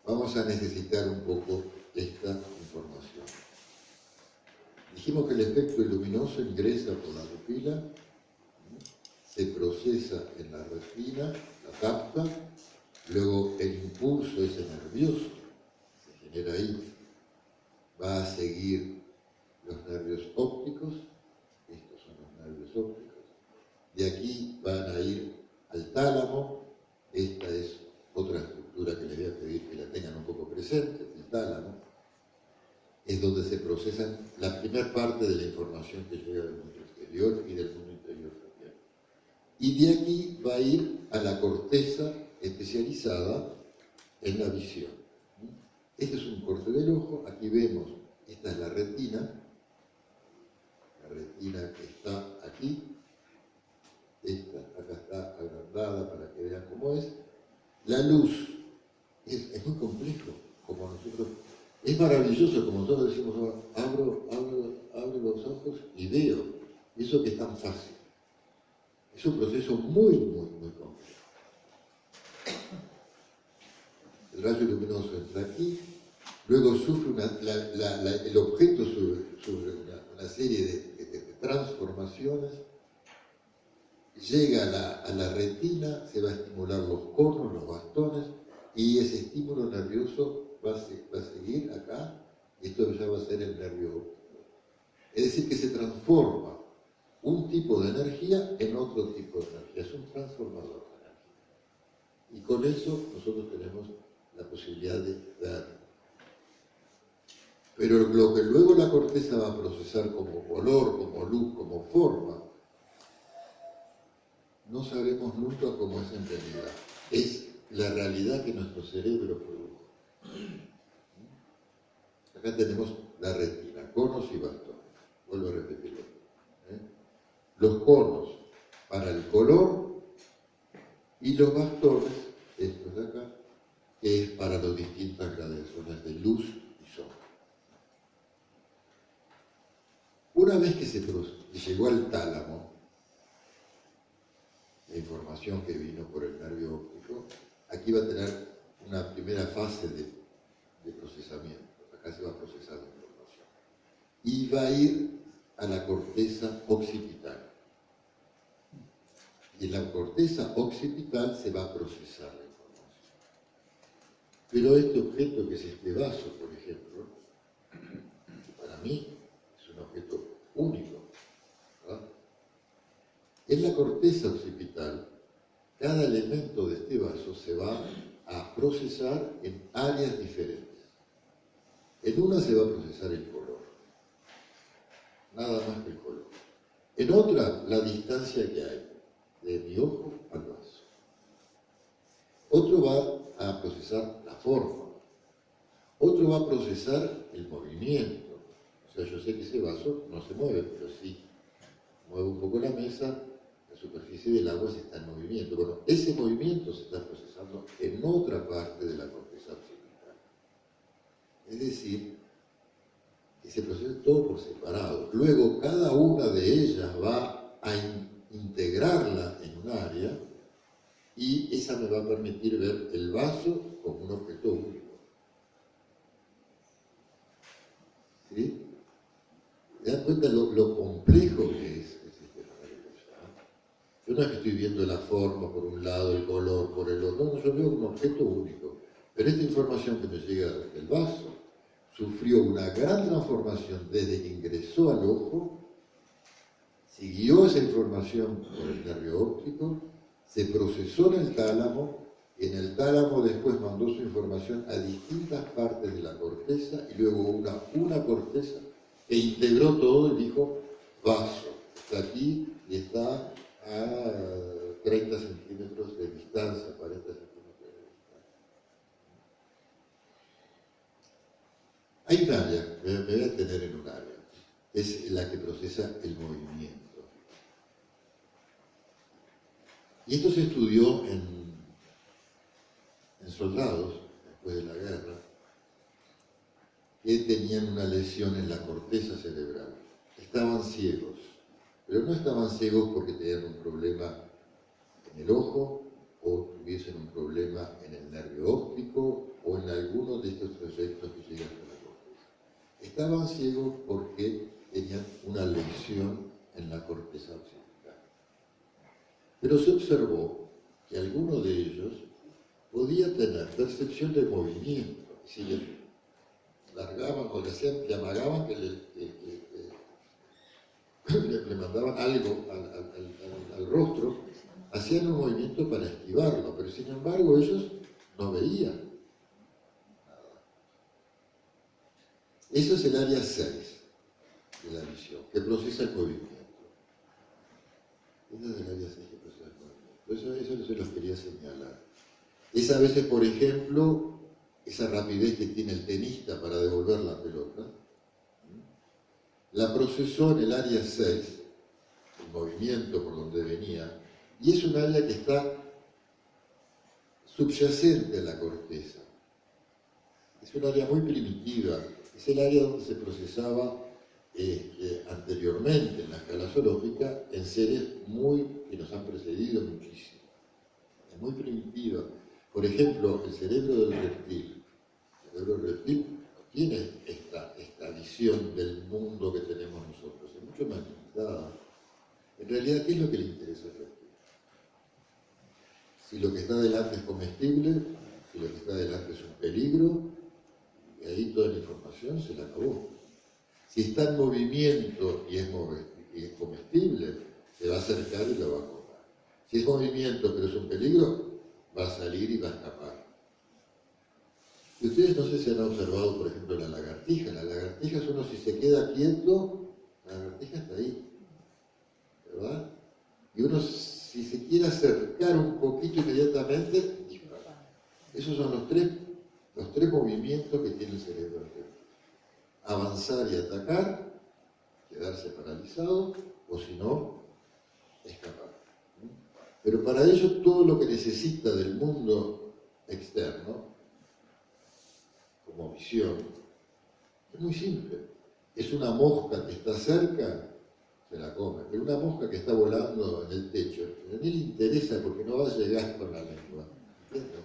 vamos a necesitar un poco esta información. Dijimos que el espectro luminoso ingresa por la pupila, se procesa en la retina, la capta, luego el impulso ese nervioso se genera ahí, va a seguir los nervios ópticos, estos son los nervios ópticos, de aquí van a ir al tálamo, esta es otra estructura que les voy a pedir que la tengan un poco presente, el tálamo, es donde se procesan la primera parte de la información que llega del mundo exterior y del mundo interior también. Y de aquí va a ir a la corteza especializada en la visión. Este es un corte del ojo, aquí vemos, esta es la retina que está aquí, esta acá está agrandada para que vean cómo es. La luz es muy complejo, como nosotros, es maravilloso, como nosotros decimos, abro los ojos y veo, eso que es tan fácil. Es un proceso muy complejo. El rayo luminoso entra aquí, luego sufre el objeto sufre una serie de transformaciones, llega a la retina, se va a estimular los conos, los bastones, y ese estímulo nervioso va a seguir acá, y esto ya va a ser el nervio óptico. Es decir, que se transforma un tipo de energía en otro tipo de energía, es un transformador de energía. Y con eso nosotros tenemos la posibilidad de ver. Pero lo que luego la corteza va a procesar como color, como luz, como forma, no sabremos nunca cómo es en realidad. Es la realidad que nuestro cerebro produjo. Acá tenemos la retina, conos y bastones. Vuelvo a repetirlo. Los conos para el color y los bastones, estos de acá, que es para las distintas gradaciones de luz y sombra. Una vez que llegó al tálamo, la información que vino por el nervio óptico, aquí va a tener una primera fase de procesamiento. Acá se va a procesar la información. Y va a ir a la corteza occipital. Y en la corteza occipital se va a procesar la información. Pero este objeto que es este vaso, por ejemplo, para mí es un objeto único, ¿verdad? En la corteza occipital, cada elemento de este vaso se va a procesar en áreas diferentes. En una se va a procesar el color, nada más que el color. En otra, la distancia que hay de mi ojo al vaso. Otro va a procesar la forma. Otro va a procesar el movimiento. O sea, yo sé que ese vaso no se mueve, pero si muevo un poco la mesa, la superficie del agua se está en movimiento. Bueno, ese movimiento se está procesando en otra parte de la corteza occipital. Es decir, que se procesa todo por separado. Luego, cada una de ellas va a integrarla en un área y esa me va a permitir ver el vaso como un objeto único. ¿Sí? ¿Te das cuenta lo complejo que es el sistema nervioso? Yo no es que estoy viendo la forma por un lado, el color por el otro, no, yo veo un objeto único. Pero esta información que me llega del vaso sufrió una gran transformación desde que ingresó al ojo, siguió esa información por el nervio óptico, se procesó en el tálamo En el tálamo después mandó su información a distintas partes de la corteza y luego una corteza que integró todo y dijo, vaso, está aquí y está a 30 centímetros de distancia, 40 centímetros de distancia. Hay un área, me voy a detener en un área, es la que procesa el movimiento. Y esto se estudió en soldados, después de la guerra, que tenían una lesión en la corteza cerebral. Estaban ciegos, pero no estaban ciegos porque tenían un problema en el ojo o tuviesen un problema en el nervio óptico o en alguno de estos trayectos que llegan a la corteza. Estaban ciegos porque tenían una lesión en la corteza occipital. Pero se observó que alguno de ellos podía tener percepción de movimiento. Si le largaban o le amagaban que le mandaban algo al rostro, hacían un movimiento para esquivarlo, pero sin embargo ellos no veían nada. Eso es el área 6 de la visión, que procesa el movimiento. Esa es el área 6 que procesa el movimiento. Eso se los quería señalar. Es a veces, por ejemplo, esa rapidez que tiene el tenista para devolver la pelota, la procesó en el área 6, el movimiento por donde venía, y es un área que está subyacente a la corteza. Es un área muy primitiva, es el área donde se procesaba anteriormente en la escala zoológica en seres que nos han precedido muchísimo. Es muy primitiva. Por ejemplo, el cerebro del reptil. El cerebro del reptil no tiene esta visión del mundo que tenemos nosotros, es mucho más limitada. En realidad, ¿qué es lo que le interesa al reptil? Si lo que está delante es comestible, si lo que está delante es un peligro, y ahí toda la información se la acabó. Si está en movimiento y es comestible, se va a acercar y lo va a comer. Si es movimiento pero es un peligro, va a salir y va a escapar. Y ustedes no sé si han observado, por ejemplo, la lagartija. La lagartija es uno, si se queda quieto, la lagartija está ahí, ¿verdad? Y uno, si se quiere acercar un poquito inmediatamente, dispara. Esos son los tres movimientos que tiene el cerebro argentino. Avanzar y atacar, quedarse paralizado, o si no, escapar. Pero para ello todo lo que necesita del mundo externo, como visión, es muy simple. Es una mosca que está cerca, se la come. Pero una mosca que está volando en el techo, a mí le interesa porque no va a llegar con la lengua. ¿Entiendes?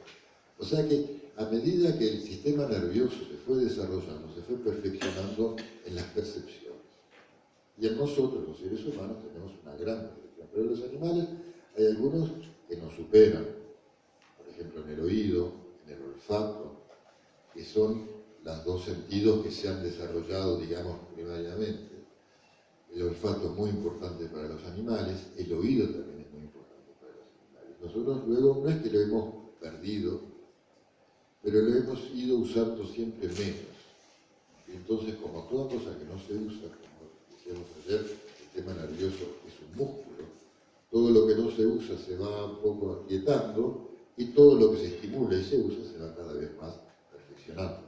O sea que a medida que el sistema nervioso se fue desarrollando, se fue perfeccionando en las percepciones. Y en nosotros, los seres humanos, tenemos una gran percepción. Pero en los animales hay algunos que nos superan. Por ejemplo, en el oído, en el olfato, que son los dos sentidos que se han desarrollado, digamos, primariamente. El olfato es muy importante para los animales, el oído también es muy importante para los animales. Nosotros luego no es que lo hemos perdido, pero lo hemos ido usando siempre menos. Y entonces, como toda cosa que no se usa, como decíamos ayer, el sistema nervioso es un músculo, todo lo que no se usa se va un poco aquietando y todo lo que se estimula y se usa se va cada vez más perfeccionando.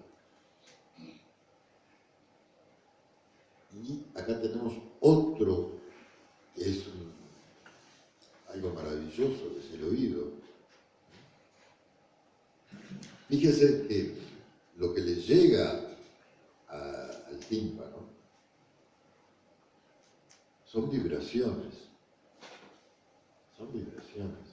Y acá tenemos otro que es algo maravilloso, que es el oído. Fíjese que lo que le llega al tímpano son vibraciones. Son vibraciones.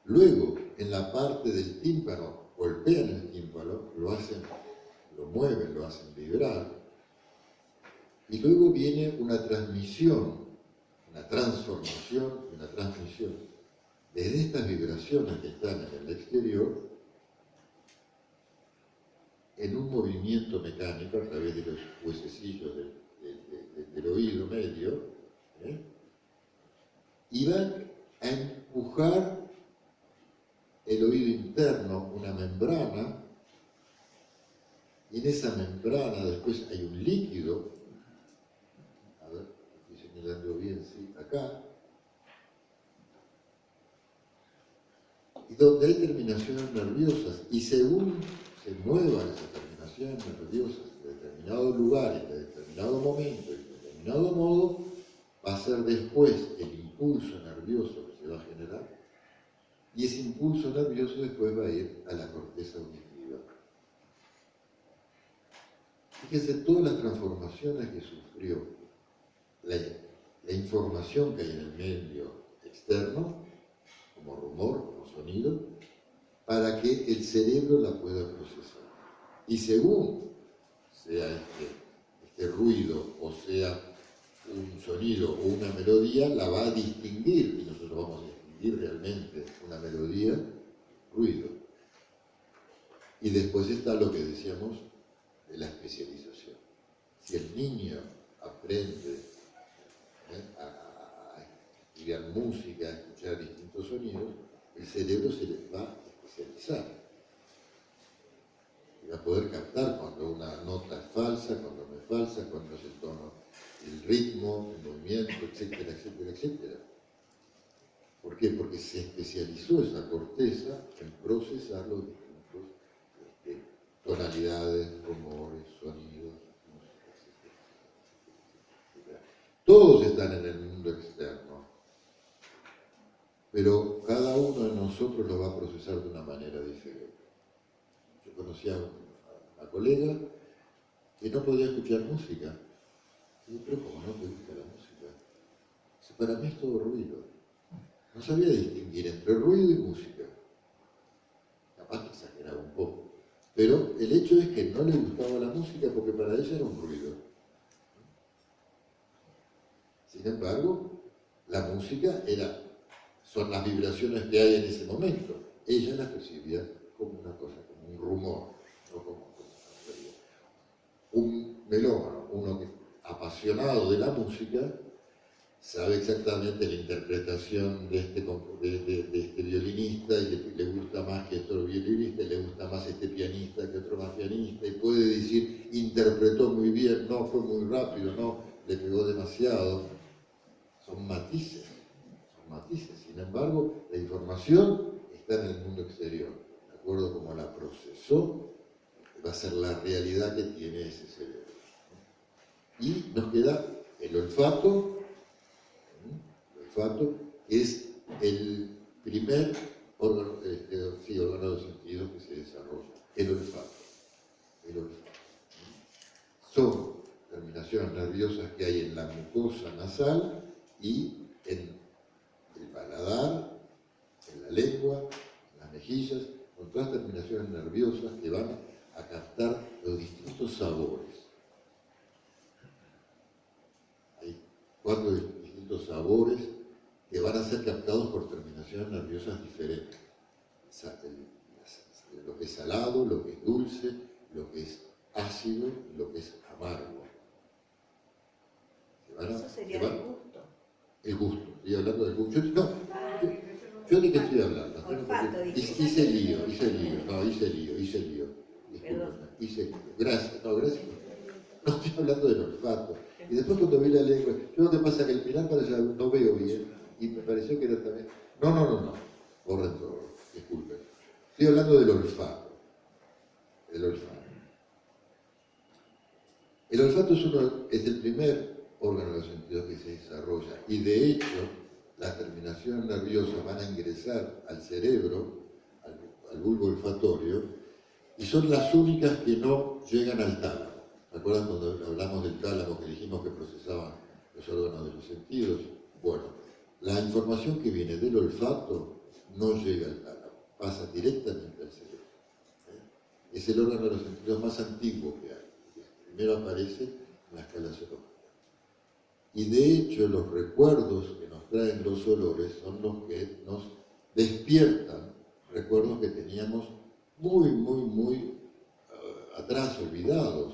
Luego, en la parte del tímpano, golpean el tímpano, lo mueven, lo hacen vibrar. Y luego viene una transmisión, una transformación y una transmisión. Desde estas vibraciones que están en el exterior, en un movimiento mecánico a través de los huesecillos del oído medio, y van a empujar el oído interno una membrana, y en esa membrana después hay un líquido, a ver, estoy señalando bien, sí, acá, y donde hay terminaciones nerviosas, y según se muevan esas terminaciones nerviosas en determinado lugar, en determinado momento, en determinado modo, va a ser después el impulso nervioso que se va a generar, y ese impulso nervioso después va a ir a la corteza auditiva. Fíjense todas las transformaciones que sufrió la información que hay en el medio externo, como rumor, como sonido, para que el cerebro la pueda procesar. Y según sea este ruido, o sea un sonido o una melodía, la va a distinguir, y nosotros vamos a distinguir realmente una melodía, ruido. Y después está lo que decíamos de la especialización. Si el niño aprende a estudiar música, a escuchar distintos sonidos, el cerebro se les va a especializar. Y va a poder captar cuando una nota es falsa, cuando no es falsa, cuando es el tono, el ritmo, el movimiento, etcétera, etcétera, etcétera. ¿Por qué? Porque se especializó esa corteza en procesar los distintos tonalidades, rumores, sonidos, música, etcétera. Todos están en el mundo externo, pero cada uno de nosotros lo va a procesar de una manera diferente. Yo conocía a una colega que no podía escuchar música. Y yo, pero ¿cómo no te gusta la música? Dice, para mí es todo ruido. No sabía distinguir entre ruido y música. Capaz que exageraba un poco. Pero el hecho es que no le gustaba la música porque para ella era un ruido. Sin embargo, la música son las vibraciones que hay en ese momento. Ella las percibía como una cosa, como un rumor, no como una realidad. Un melómano, uno que apasionado de la música, sabe exactamente la interpretación de este violinista y le gusta más que otro violinista, y le gusta más este pianista que otro más pianista, y puede decir, interpretó muy bien, no, fue muy rápido, no, le pegó demasiado. Son matices, Sin embargo, la información está en el mundo exterior. De acuerdo a cómo la procesó, va a ser la realidad que tiene ese cerebro. Y nos queda el olfato. El olfato es el primer órgano de los sentidos que se desarrolla. El olfato. Son terminaciones nerviosas que hay en la mucosa nasal y en el paladar, en la lengua, en las mejillas, con todas terminaciones nerviosas que van a captar los distintos sabores. Hay 4 distintos sabores que van a ser captados por terminaciones nerviosas diferentes. Lo que es salado, lo que es dulce, lo que es ácido y lo que es amargo. Eso sería el gusto. El gusto, estoy hablando del gusto. Yo de qué estoy hablando. Olfato, hice lío. Disculpen, hice lío. Gracias. No estoy hablando del olfato. Y después cuando vi la lengua, yo lo que pasa es que al final para allá no veo bien, y me pareció que era también... No. Borren todo, disculpen. Estoy hablando del olfato. El olfato es el primer órgano de los sentidos que se desarrolla, y de hecho las terminaciones nerviosas van a ingresar al cerebro, al bulbo olfatorio, y son las únicas que no llegan al tálamo. ¿Se acuerdan cuando hablamos del tálamo que dijimos que procesaban los órganos de los sentidos? Bueno, la información que viene del olfato no llega al tálamo, pasa directamente al cerebro. Es el órgano de los sentidos más antiguo que hay. Primero aparece en la escala zoológica. Y de hecho los recuerdos que nos traen los olores son los que nos despiertan recuerdos que teníamos muy atrás, olvidados.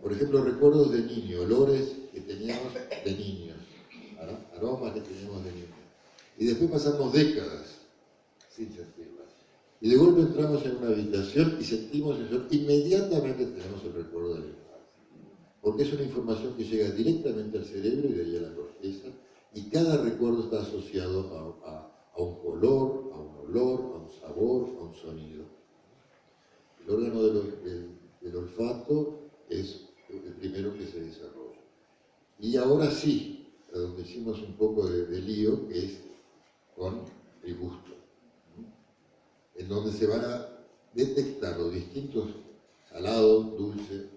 Por ejemplo, recuerdos de niño, olores que teníamos de niños, aromas que teníamos de niños. Y después pasamos décadas, sin sentirla. Y de golpe entramos en una habitación y sentimos eso, inmediatamente tenemos el recuerdo de la infancia. Porque es una información que llega directamente al cerebro y de ahí a la corteza, y cada recuerdo está asociado a un color, a un olor, a un sabor, a un sonido. El órgano del olfato es el primero que se desarrolla. Y ahora sí, a donde hicimos un poco de lío, que es con el gusto, en donde se van a detectar los distintos salado, dulce,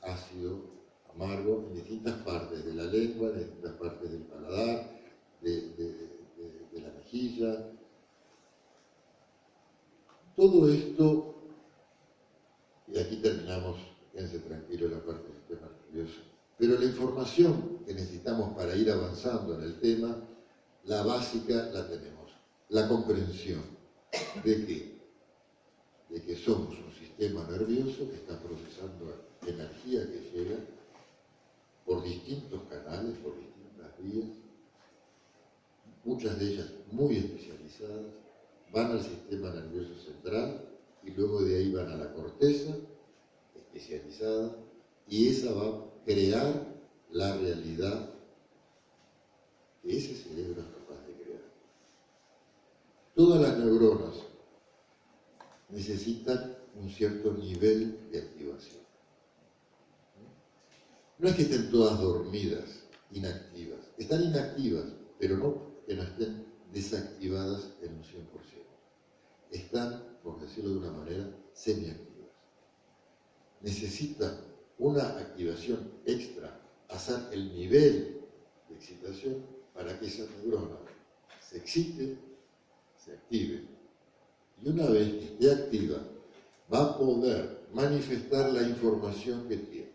ácido, amargo, en distintas partes de la lengua, en distintas partes del paladar, de la mejilla. Todo esto, y aquí terminamos, quédense tranquilos la parte del sistema nervioso, pero la información que necesitamos para ir avanzando en el tema, la básica la tenemos, la comprensión de que somos un sistema nervioso que está procesando energía que llega por distintos canales, por distintas vías, muchas de ellas muy especializadas, van al sistema nervioso central y luego de ahí van a la corteza especializada, y esa va a crear la realidad que ese cerebro es capaz de crear. Todas las neuronas necesitan un cierto nivel de activación. No es que estén todas dormidas, inactivas. Están inactivas, pero no que no estén desactivadas en un 100%. Están, por decirlo de una manera, semiactivas. Necesitan una activación extra, hacer el nivel de excitación para que esa neurona se excite, se active. Y una vez que esté activa, va a poder manifestar la información que tiene.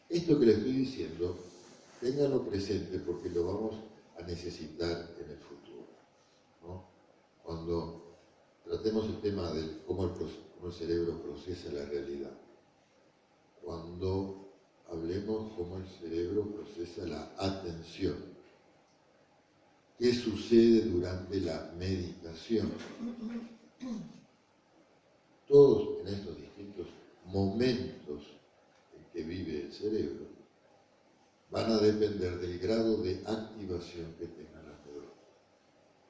Esto que le estoy diciendo, ténganlo presente porque lo vamos a necesitar en el futuro, ¿no? Cuando tratemos el tema de cómo el cerebro procesa la realidad. Cuando hablemos cómo el cerebro procesa la atención. ¿Qué sucede durante la meditación? Todos en estos distintos momentos en que vive el cerebro van a depender del grado de activación que tengan las neuronas.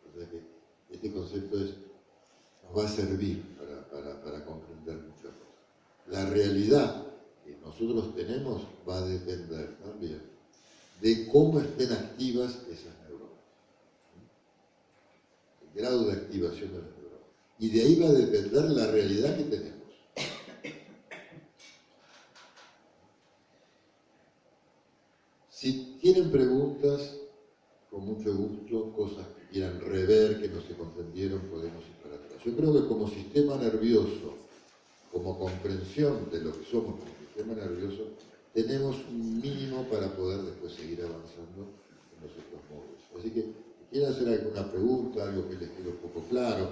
O sea que este concepto nos va a servir para comprender muchas cosas. La realidad que nosotros tenemos va a depender también de cómo estén activas esas neuronas. El grado de activación de las neuronas. Y de ahí va a depender la realidad que tenemos. Si tienen preguntas, con mucho gusto, cosas que quieran rever, que no se comprendieron, podemos ir para atrás. Yo creo que como sistema nervioso, como comprensión de lo que somos como sistema nervioso, tenemos un mínimo para poder después seguir avanzando en los otros módulos. Así que, si quieren hacer alguna pregunta, algo que les quede un poco claro,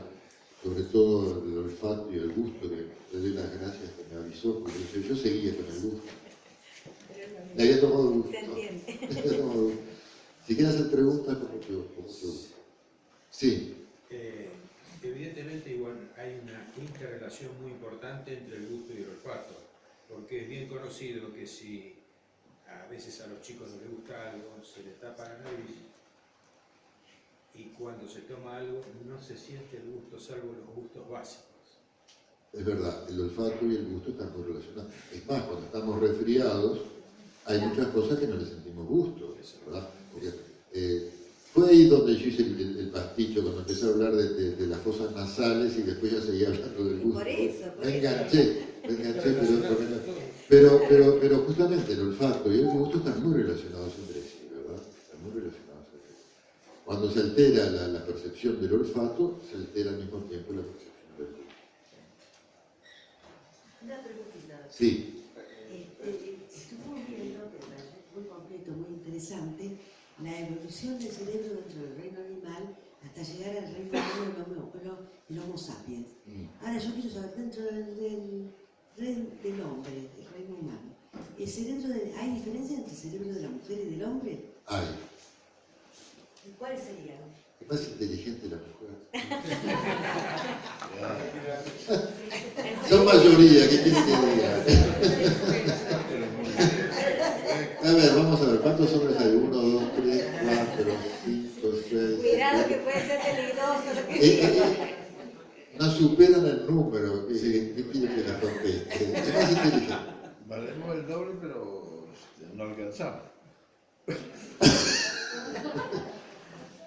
sobre todo el olfato y el gusto, que le doy las gracias que me avisó, porque yo seguía con el gusto. Me había tomado gusto. Se entiende. Si quieren hacer preguntas, con mucho gusto. Sí. Evidentemente igual hay una interrelación muy importante entre el gusto y el olfato, porque es bien conocido que si a veces a los chicos no les gusta algo, se les tapa la nariz y cuando se toma algo no se siente el gusto, salvo los gustos básicos. Es verdad, el olfato y el gusto están muy relacionados. Es más, cuando estamos resfriados, hay muchas cosas que no le sentimos gusto, ¿verdad? Porque, fue ahí donde yo hice el pasticho, cuando empecé a hablar de las fosas nasales y después ya seguía hablando del gusto. Me enganché, pero justamente el olfato y el gusto están muy relacionados entre sí, ¿verdad? Están muy relacionados entre sí. Cuando se altera la percepción del olfato, se altera al mismo tiempo la percepción del gusto. Una preguntita. Sí. Estuvo viendo, que me parece muy completo, muy interesante, la evolución del cerebro dentro del reino animal hasta llegar al reino humano del Homo sapiens. Ahora yo quiero saber, dentro del hombre, del reino humano, ¿hay diferencia entre el cerebro de la mujer y del hombre? Hay. ¿Y cuáles serían? Es más inteligente la mujer. Son mayoría, ¿qué quiere que diga? A ver, vamos a ver, ¿cuántos hombres hay? 1, 2, 3, 4, 5, 6. Cuidado que puede ser peligroso lo que No superan el número, ¿qué quiere que la conteste? Es más inteligente. Valemos el doble, pero no alcanzamos.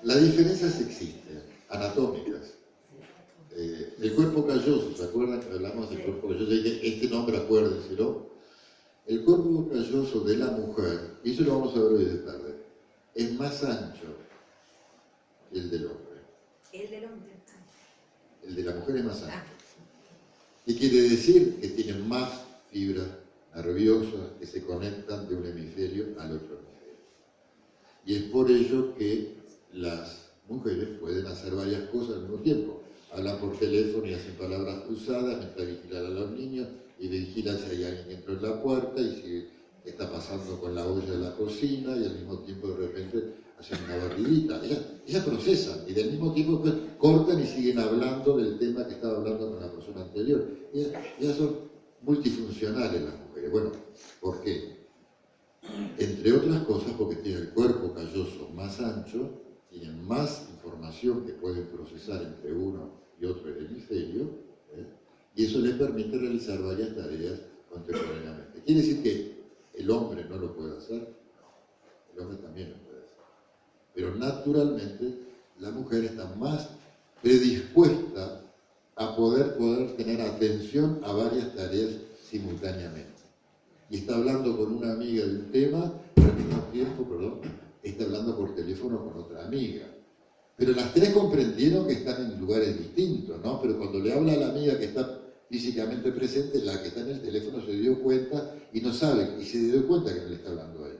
Las diferencias existen, anatómicas. El cuerpo calloso, ¿se acuerdan que hablamos del cuerpo calloso? Este nombre, acuérdenselo. El cuerpo calloso de la mujer, y eso lo vamos a ver hoy de tarde, es más ancho que el del hombre. El del hombre. El de la mujer es más ancho. ¿Qué quiere decir? Que tiene más fibras nerviosas que se conectan de un hemisferio al otro hemisferio. Y es por ello que las mujeres pueden hacer varias cosas al mismo tiempo. Hablan por teléfono y hacen palabras cruzadas mientras vigilan a los niños y vigilan si hay alguien que entró en la puerta y si está pasando con la olla de la cocina y al mismo tiempo de repente hacen una barridita. Ellas procesan y del mismo tiempo pues, cortan y siguen hablando del tema que estaba hablando con la persona anterior. Ellas son multifuncionales las mujeres. Bueno, ¿por qué? Entre otras cosas porque tienen el cuerpo calloso más ancho, tienen más información que pueden procesar entre uno y otro hemisferio, y eso les permite realizar varias tareas contemporáneamente. ¿Quiere decir que el hombre no lo puede hacer? El hombre también lo puede hacer. Pero naturalmente la mujer está más predispuesta a poder tener atención a varias tareas simultáneamente. Y está hablando con una amiga de un tema, pero al mismo tiempo, está hablando por teléfono con otra amiga. Pero las tres comprendieron que están en lugares distintos, ¿no? Pero cuando le habla a la amiga que está físicamente presente, la que está en el teléfono se dio cuenta y no sabe, y se dio cuenta que no le está hablando a ella.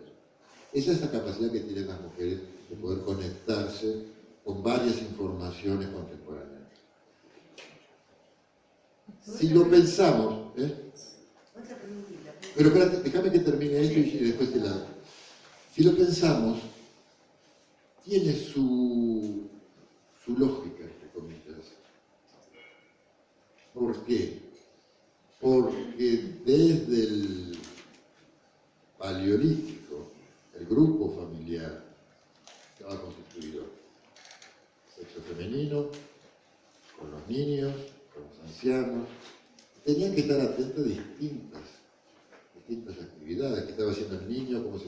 Esa es la capacidad que tienen las mujeres de poder conectarse con varias informaciones contemporáneas. Si lo pensamos, pero espérate, déjame que termine esto y después te la hago. Si lo pensamos, tiene su lógica, entre comillas. ¿Por qué? Porque desde el Paleolítico, el grupo familiar estaba constituido sexo femenino, con los niños, con los ancianos. Tenían que estar atentos a distintas actividades, que estaba haciendo el niño, cómo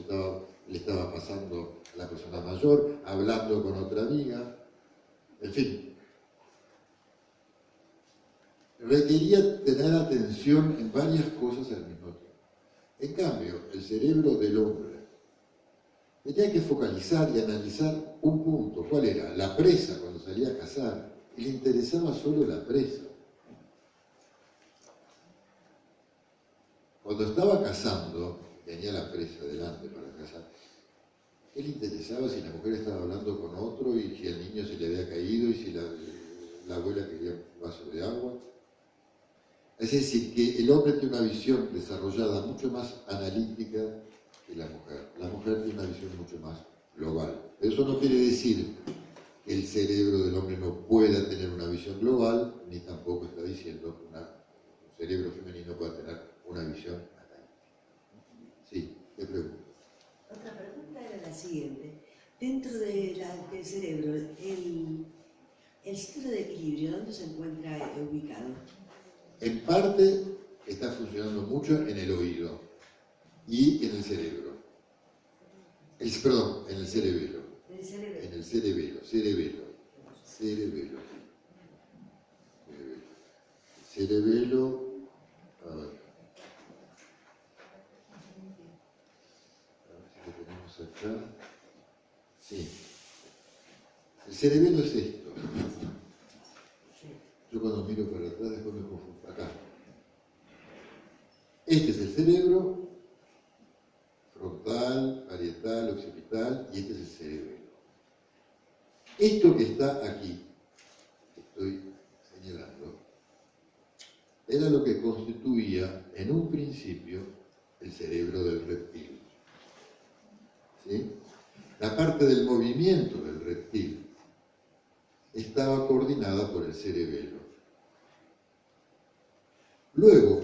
le estaba pasando a la persona mayor, hablando con otra amiga, en fin. Requería tener atención en varias cosas al mismo tiempo. En cambio, el cerebro del hombre tenía que focalizar y analizar un punto. ¿Cuál era? La presa cuando salía a cazar. Y le interesaba solo la presa. Cuando estaba cazando, tenía la presa delante para cazar, ¿qué le interesaba si la mujer estaba hablando con otro y si el niño se le había caído y si la abuela quería un vaso de agua? Es decir, que el hombre tiene una visión desarrollada mucho más analítica que la mujer. La mujer tiene una visión mucho más global. Pero eso no quiere decir que el cerebro del hombre no pueda tener una visión global, ni tampoco está diciendo que un cerebro femenino pueda tener una visión analítica. Sí, ¿qué pregunta? Otra pregunta era la siguiente. Dentro del cerebro, el centro de equilibrio, ¿dónde se encuentra ubicado? En parte está funcionando mucho en el oído y en el cerebro. Perdón, en el cerebelo. En el cerebelo. Cerebelo, a ver si lo tenemos acá. Sí. El cerebelo es esto. Yo cuando miro para atrás después me confundo. Acá. Este es el cerebro, frontal, parietal, occipital, y este es el cerebelo. Esto que está aquí, que estoy señalando, era lo que constituía en un principio el cerebro del reptil. ¿Sí? La parte del movimiento del reptil estaba coordinada por el cerebelo. Luego,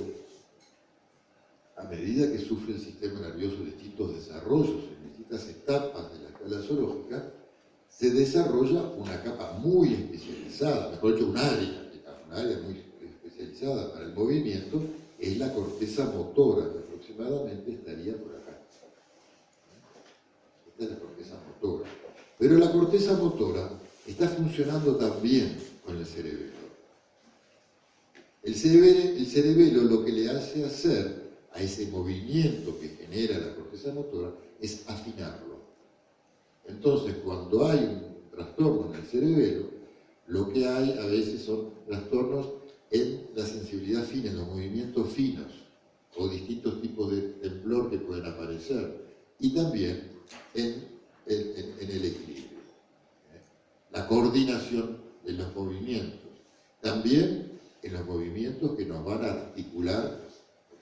a medida que sufre el sistema nervioso distintos desarrollos en distintas etapas de la escala zoológica, se desarrolla una capa muy especializada, mejor dicho, un área muy especializada para el movimiento, es la corteza motora, que aproximadamente estaría por acá. Esta es la corteza motora. Pero la corteza motora está funcionando también con el cerebelo. El cerebelo lo que le hace hacer a ese movimiento que genera la corteza motora es afinarlo. Entonces, cuando hay un trastorno en el cerebelo, lo que hay a veces son trastornos en la sensibilidad fina, en los movimientos finos, o distintos tipos de temblor que pueden aparecer, y también en el equilibrio, la coordinación de los movimientos, también en los movimientos que nos van a articular,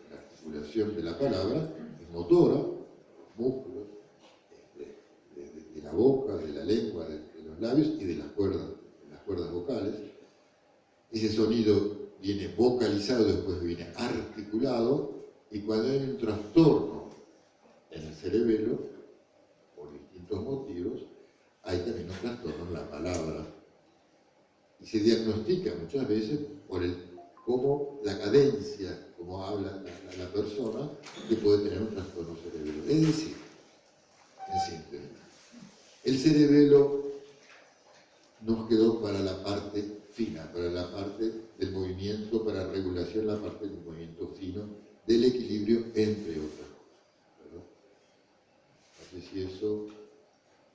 la articulación de la palabra es motora, los músculos, de la boca, de la lengua, de los labios y de las cuerdas vocales. Ese sonido viene vocalizado, después viene articulado, y cuando hay un trastorno en el cerebelo, por distintos motivos, hay también un trastorno en la palabra. Y se diagnostica muchas veces por cómo la cadencia, cómo habla la persona, que puede tener un trastorno cerebelo. Es decir, en síntesis, el cerebelo nos quedó para la parte fina, para la parte del movimiento, para regulación, la parte del movimiento fino, del equilibrio, entre otras cosas, ¿verdad? No sé si eso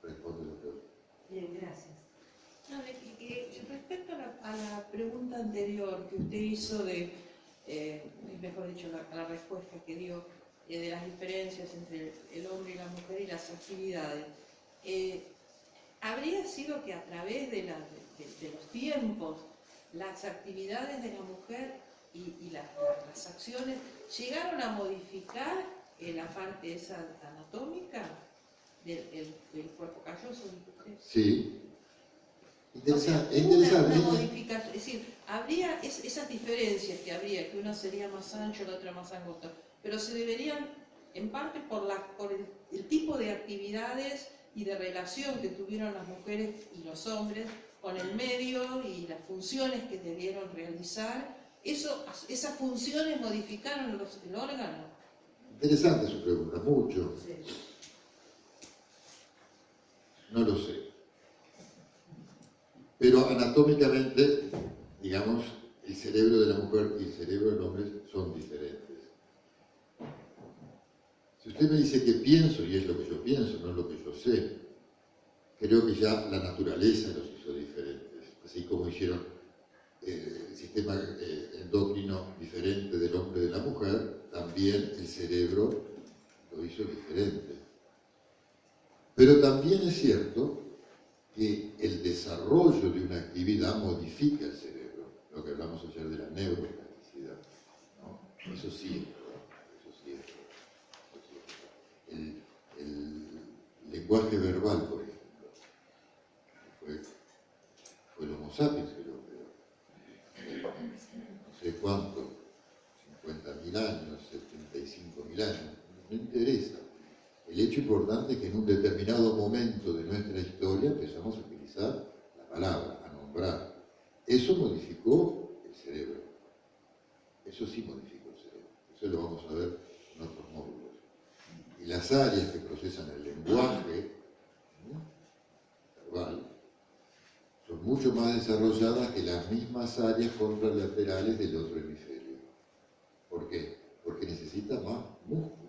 responde a la pregunta. Bien, gracias. No, respecto a la pregunta anterior que usted hizo mejor dicho, la respuesta que dio de las diferencias entre el hombre y la mujer y las actividades, ¿habría sido que a través de los tiempos las actividades de la mujer y las acciones llegaron a modificar la parte esa anatómica del cuerpo calloso? Sí. Interesante. Una modificación, es decir, habría esas diferencias que una sería más ancha, la otra más angosta, pero se deberían, en parte por el tipo de actividades y de relación que tuvieron las mujeres y los hombres con el medio y las funciones que debieron realizar, esas funciones modificaron el órgano. Interesante su pregunta, mucho. Sí. No lo sé. Pero anatómicamente, digamos, el cerebro de la mujer y el cerebro del hombre son diferentes. Si usted me dice que pienso, y es lo que yo pienso, no es lo que yo sé, creo que ya la naturaleza los hizo diferentes. Así como hicieron el sistema endocrino diferente del hombre y de la mujer, también el cerebro lo hizo diferente. Pero también es cierto que el desarrollo de una actividad modifica el cerebro, lo que hablamos ayer de la neuroplasticidad, ¿no? Eso sí es verdad, eso sí es verdad. El lenguaje verbal, por ejemplo, fue el Homo sapiens que lo creó. No sé cuánto, 50.000 años, 75.000 años, no interesa. El hecho importante es que en un determinado momento de nuestra historia empezamos a utilizar la palabra, a nombrar. Eso modificó el cerebro. Eso sí modificó el cerebro. Eso lo vamos a ver en otros módulos. Y las áreas que procesan el lenguaje verbal son mucho más desarrolladas que las mismas áreas contralaterales del otro hemisferio. ¿Por qué? Porque necesita más músculo.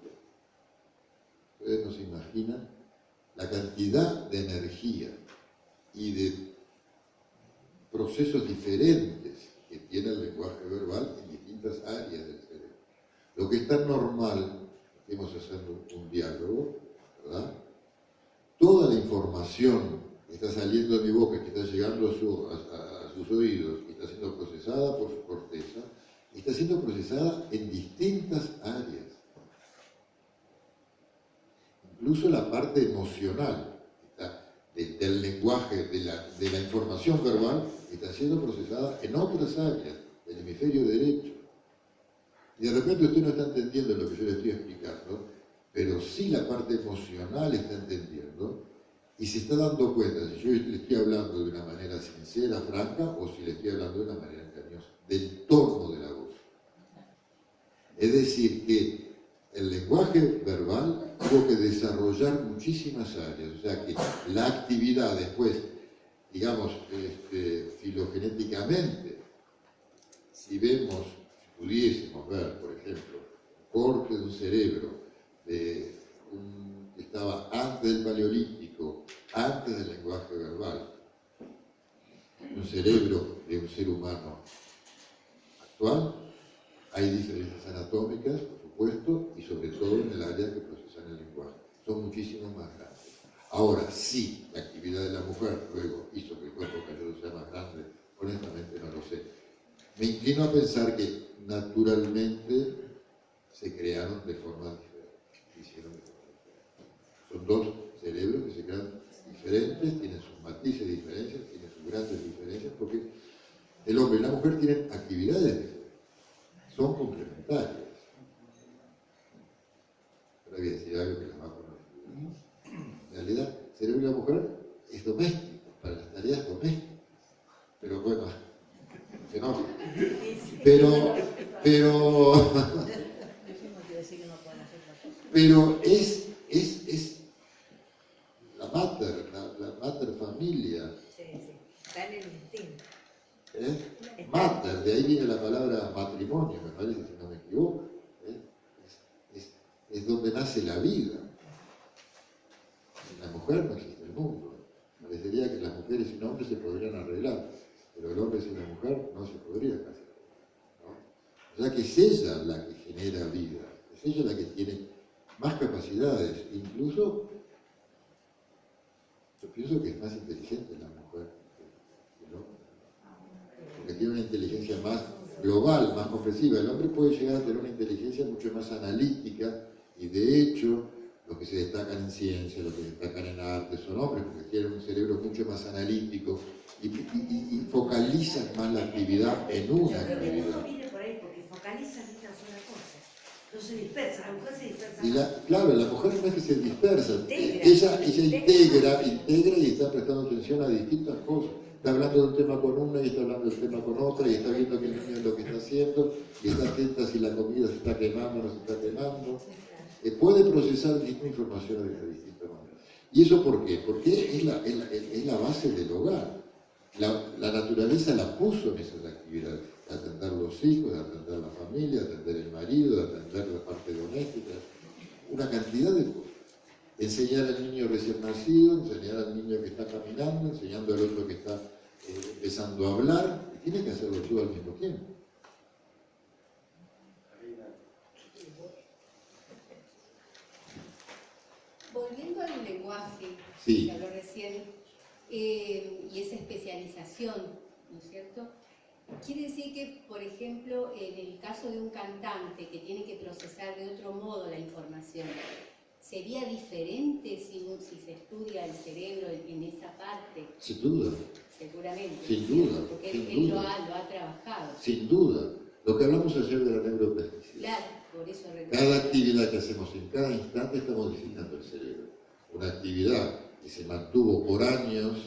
Ustedes no se imaginan la cantidad de energía y de procesos diferentes que tiene el lenguaje verbal en distintas áreas del cerebro. Lo que es tan normal, estemos haciendo un diálogo, ¿verdad? Toda la información que está saliendo de mi boca, que está llegando a sus oídos, que está siendo procesada por su corteza, está siendo procesada en distintas áreas. Incluso la parte emocional del lenguaje lenguaje, de la información verbal, está siendo procesada en otras áreas del hemisferio derecho. Y de repente usted no está entendiendo lo que yo le estoy explicando, pero sí la parte emocional está entendiendo y se está dando cuenta si yo le estoy hablando de una manera sincera, franca, o si le estoy hablando de una manera engañosa, del tono de la voz. Es decir, que el lenguaje verbal tuvo que desarrollar muchísimas áreas, o sea que la actividad después, digamos, filogenéticamente, si vemos, si pudiésemos ver, por ejemplo, un corte de un cerebro que estaba antes del Paleolítico, antes del lenguaje verbal, un cerebro de un ser humano actual, hay diferencias anatómicas, por supuesto, y sobre todo en el área que procesan el lenguaje. Son muchísimo más grandes. Ahora, sí, la actividad de la mujer luego hizo que el cuerpo calloso sea más grande, honestamente no lo sé. Me inclino a pensar que naturalmente se crearon de forma diferente. Se hicieron de forma diferente. Son dos cerebros que se crean diferentes, tienen sus matices de diferencias, tienen sus grandes diferencias, porque el hombre y la mujer tienen actividades diferentes. Son complementarias. Ahora voy a decir algo que las va a conocer. En realidad, el cerebro de la mujer es doméstico, para las tareas domésticas. Pero bueno, se enoja. Pero es la mater familia. Sí, sí, está en el instinto. Mater, de ahí viene la palabra matrimonio, me parece, si no me equivoco. Es donde nace la vida. Sin la mujer no existe el mundo. Parecería que las mujeres sin hombres se podrían arreglar, pero el hombre sin la mujer no se podría casar, ¿no? O sea que es ella la que genera vida, es ella la que tiene más capacidades, incluso yo pienso que es más inteligente la mujer que el hombre, porque tiene una inteligencia más global, más comprensiva. El hombre puede llegar a tener una inteligencia mucho más analítica y de hecho los que se destacan en ciencia, los que se destacan en arte son hombres porque tienen un cerebro mucho más analítico y focalizan más la actividad en una actividad. No viene por ahí porque focalizan en una sola cosa. No se dispersa, la mujer se dispersa. Claro, la mujer no es que se dispersa, ella integra y está prestando atención a distintas cosas. Está hablando de un tema con una y está hablando del tema con otra y está viendo que el niño es lo que está haciendo y está atenta si la comida se está quemando o no se está quemando. Puede procesar misma información de distintas maneras. ¿Y eso por qué? Porque es la base del hogar. La naturaleza la puso en esas actividades, de atender los hijos, de atender la familia, de atender el marido, de atender la parte doméstica, una cantidad de cosas. Enseñar al niño recién nacido, enseñar al niño que está caminando, enseñando al otro que está empezando a hablar, y tiene que hacerlo todo al mismo tiempo. Volviendo al lenguaje, Sí. que habló recién, y esa especialización, ¿no es cierto? Quiere decir que, por ejemplo, en el caso de un cantante que tiene que procesar de otro modo la información, ¿sería diferente si se estudia el cerebro en esa parte? Sin duda. Seguramente. Sin duda. Porque Sin él duda. lo ha trabajado. Sin duda. Lo que hablamos ayer de la neuroplasticidad. Claro, por eso Cada actividad que hacemos en cada instante está modificando el cerebro. Una actividad que se mantuvo por años,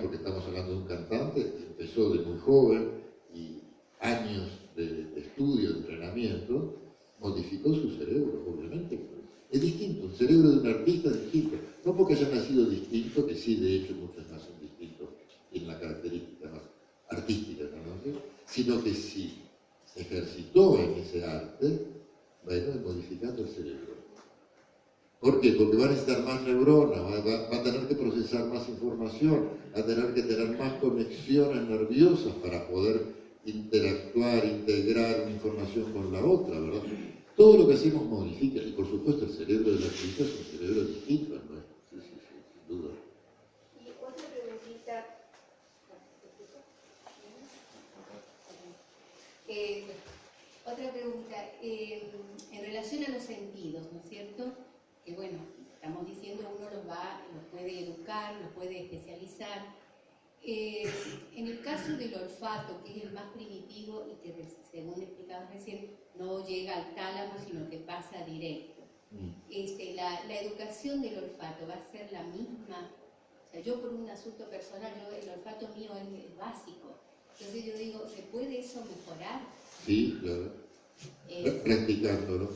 porque estamos hablando de un cantante que empezó de muy joven y años de estudio, de entrenamiento, modificó su cerebro, obviamente. Es distinto, el cerebro de un artista es distinto. No porque haya nacido distinto, que sí, de hecho muchos nacen distintos, tienen la característica más artística, ¿no? Sino que si se ejercitó en ese arte, va a ir modificando el cerebro. ¿Por qué? Porque va a necesitar más neuronas, va a tener que procesar más información, va a tener que tener más conexiones nerviosas para poder interactuar, integrar una información con la otra, ¿verdad? Todo lo que hacemos modifica, y por supuesto el cerebro del artista es un cerebro distinto al nuestro, sí, sin duda. Y otra preguntita, en relación a los sentidos, ¿no es cierto? Que bueno, estamos diciendo, uno los puede educar, los puede especializar. En el caso del olfato, que es el más primitivo y que, según explicaba recién, no llega al tálamo, sino que pasa directo. La educación del olfato va a ser la misma. O sea, yo por un asunto personal, el olfato mío es básico. Entonces yo digo, ¿se puede eso mejorar? Sí, claro. Practicándolo.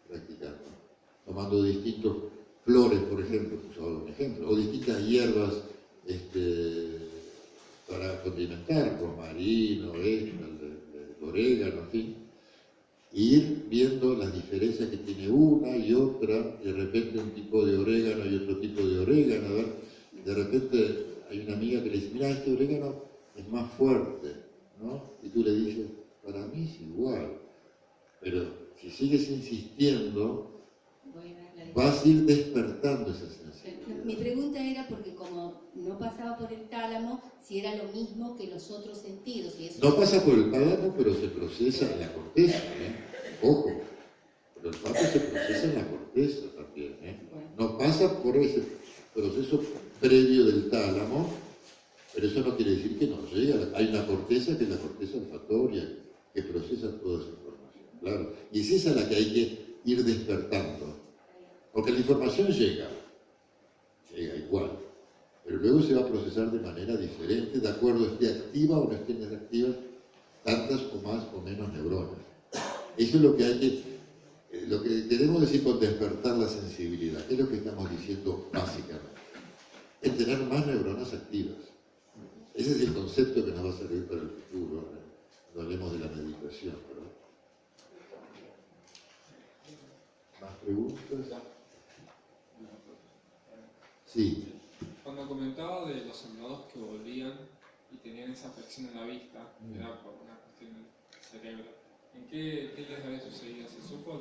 Practicando. Tomando distintos flores, por ejemplo, un ejemplo, o distintas hierbas para condimentar, rosmarino, el orégano, en fin. Ir viendo las diferencias que tiene una y otra, de repente un tipo de orégano y otro tipo de orégano, ¿verdad? De repente hay una amiga que le dice, mira, este orégano es más fuerte, ¿no? Y tú le dices, para mí es igual, pero si sigues insistiendo, vas a ir despertando esa sensibilidad. Mi pregunta era porque como no pasaba por el tálamo, si era lo mismo que los otros sentidos. Y eso No pasa por el tálamo, pero se procesa en la corteza, ¿eh? Ojo, el olfato se procesa en la corteza también, ¿eh? No pasa por ese proceso previo del tálamo, pero eso no quiere decir que no llega. Hay una corteza que es la corteza olfatoria, que procesa toda esa información, claro. Y es esa la que hay que ir despertando. Porque la información llega igual, pero luego se va a procesar de manera diferente, de acuerdo a esté activa o no esté inactiva, tantas o más o menos neuronas. Eso es lo que hay que, lo que queremos decir con despertar la sensibilidad, es lo que estamos diciendo básicamente, es tener más neuronas activas. Ese es el concepto que nos va a servir para el futuro, ¿no? Cuando hablemos de la meditación, ¿verdad? ¿Más preguntas? Sí. Cuando comentaba de los soldados que volvían y tenían esa afección en la vista, era por una cuestión del cerebro. ¿En qué les había sucedido? ¿Se supo?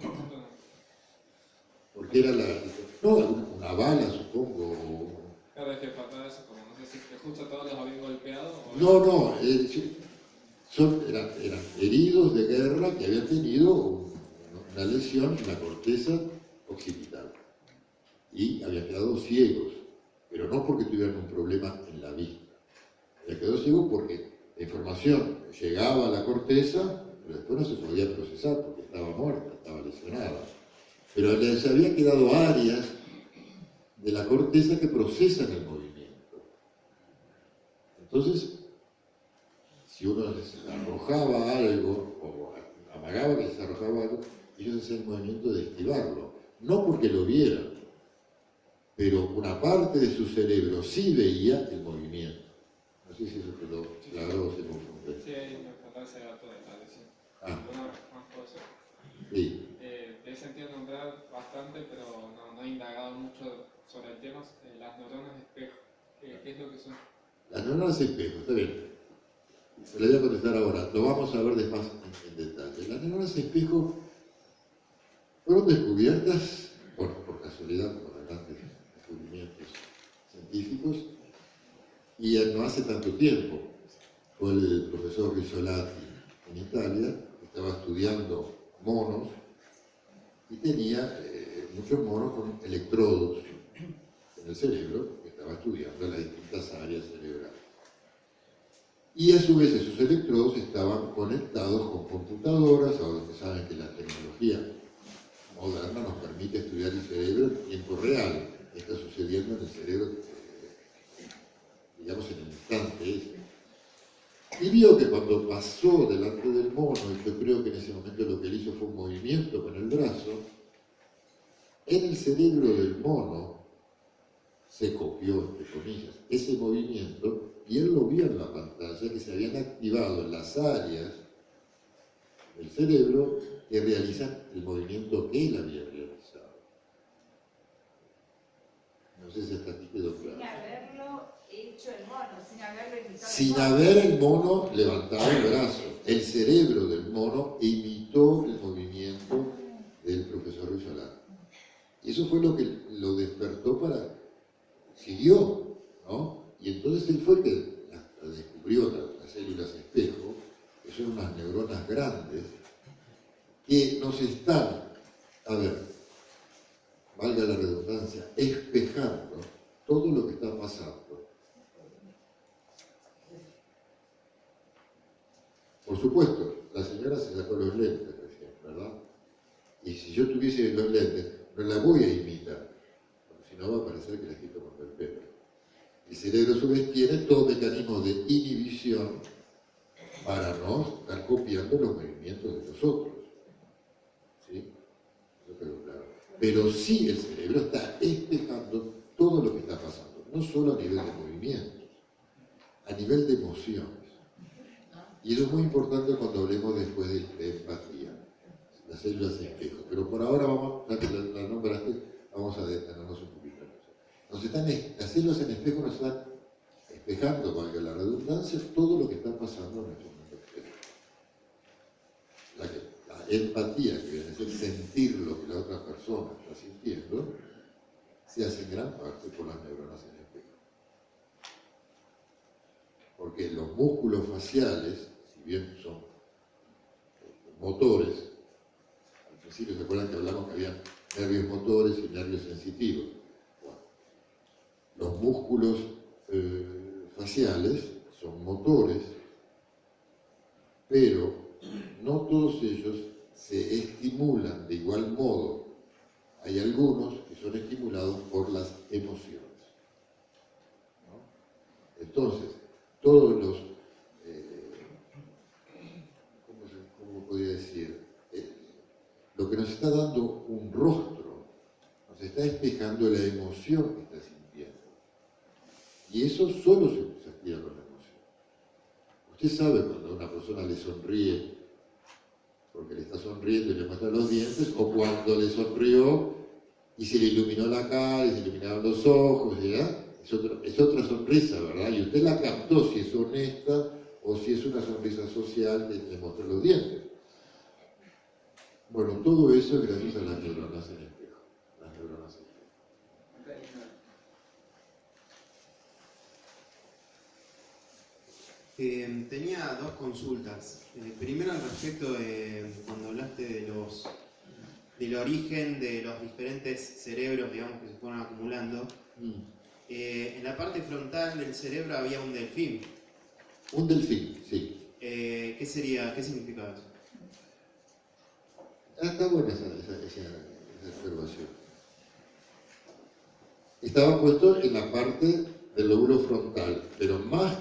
Porque era una bala, supongo. Claro, es que faltaba eso, como no sé si que justo todos los habían golpeado o... No, eran heridos de guerra que habían tenido una lesión en la corteza occipital y habían quedado ciegos, pero no porque tuvieran un problema en la vista. Habían quedado ciegos porque la información llegaba a la corteza, pero después no se podía procesar porque estaba muerta, estaba lesionada. Pero les había quedado áreas de la corteza que procesan el movimiento. Entonces, si uno les arrojaba algo, o amagaba que les arrojaba algo, ellos hacían el movimiento de esquivarlo. No porque lo vieran, pero una parte de su cerebro sí veía el movimiento. No sé si eso quedó claro o se confunde. Sí, me faltaba ese dato de la lesión. Una más cosa. Sí. He sentido nombrar bastante, pero no he indagado mucho sobre el tema, las neuronas espejo. ¿Qué es lo que son? Las neuronas espejo, está bien. Se lo voy a contestar ahora, lo vamos a ver después en detalle. Las neuronas espejo fueron descubiertas, por casualidad, por grandes descubrimientos científicos, y no hace tanto tiempo. Fue el profesor Rizzolatti en Italia, que estaba estudiando monos, y tenía muchos monos con electrodos en el cerebro, que estaba estudiando las distintas áreas cerebrales. Y a su vez esos electrodos estaban conectados con computadoras. Ahora ustedes saben que la tecnología moderna nos permite estudiar el cerebro en tiempo real. Está sucediendo en el cerebro, digamos, en el instante ese. Y vio que cuando pasó delante del mono, y yo creo que en ese momento lo que él hizo fue un movimiento con el brazo, en el cerebro del mono se copió, entre comillas, ese movimiento, y él lo vio en la pantalla, que se habían activado las áreas del cerebro que realizan el movimiento que él había realizado. No sé si hasta aquí quedó claro. Sin haberlo hecho el mono, sin haberlo imitado. Sin haber el mono levantado el brazo. El cerebro del mono imitó el movimiento del profesor Rizzolatti. Y eso fue lo que lo despertó para... Siguió, ¿no? Y entonces él fue el que descubrió las células espejo, que son unas neuronas grandes, que nos están, a ver, valga valga la redundancia, espejando todo lo que está pasando. Por supuesto, la señora se sacó los lentes recién, ¿verdad? Y si yo tuviese los lentes, no la voy a imitar, porque si no va a parecer que le estoy tomando el pelo. El cerebro a su vez tiene todo mecanismo de inhibición para no estar copiando los movimientos de los otros. ¿Sí? Eso quedó claro. Pero sí el cerebro está espejando todo lo que está pasando, no solo a nivel de movimientos, a nivel de emociones. Y eso es muy importante cuando hablemos después de empatía, las células de espejo. Pero por ahora vamos, ya que la nombraste, vamos a detenernos un poquito en eso. Las células en espejo nos están espejando, valga la redundancia, todo lo que está pasando en nuestro mundo exterior. La empatía, que viene a ser sentir lo que la otra persona está sintiendo, se hace en gran parte por las neuronas en espejo. Porque los músculos faciales, si bien son motores, al principio se acuerdan que hablamos que había nervios motores y nervios sensitivos. Bueno, los músculos faciales son motores, pero no todos ellos se estimulan de igual modo. Hay algunos que son estimulados por las emociones, ¿no? Entonces, todos los, ¿cómo podría decir? Lo que nos está dando un rostro, nos está espejando la emoción que está sintiendo. Y eso solo se activa con la emoción. Usted sabe cuando a una persona le sonríe porque le está sonriendo y le muestra los dientes, o cuando le sonrió y se le iluminó la cara y se le iluminaron los ojos, ¿verdad? Es otra sonrisa, ¿verdad? Y usted la captó si es honesta o si es una sonrisa social de mostrar los dientes. Bueno, todo eso es gracias a las neuronas en espejo. Las neuronas en espejo. Tenía dos consultas. Primero, al respecto de cuando hablaste del origen de los diferentes cerebros, digamos, que se fueron acumulando. En la parte frontal del cerebro había un delfín. Un delfín, sí. ¿Qué significaba eso? Está buena esa observación. Estaba puesto en la parte del lóbulo frontal, pero más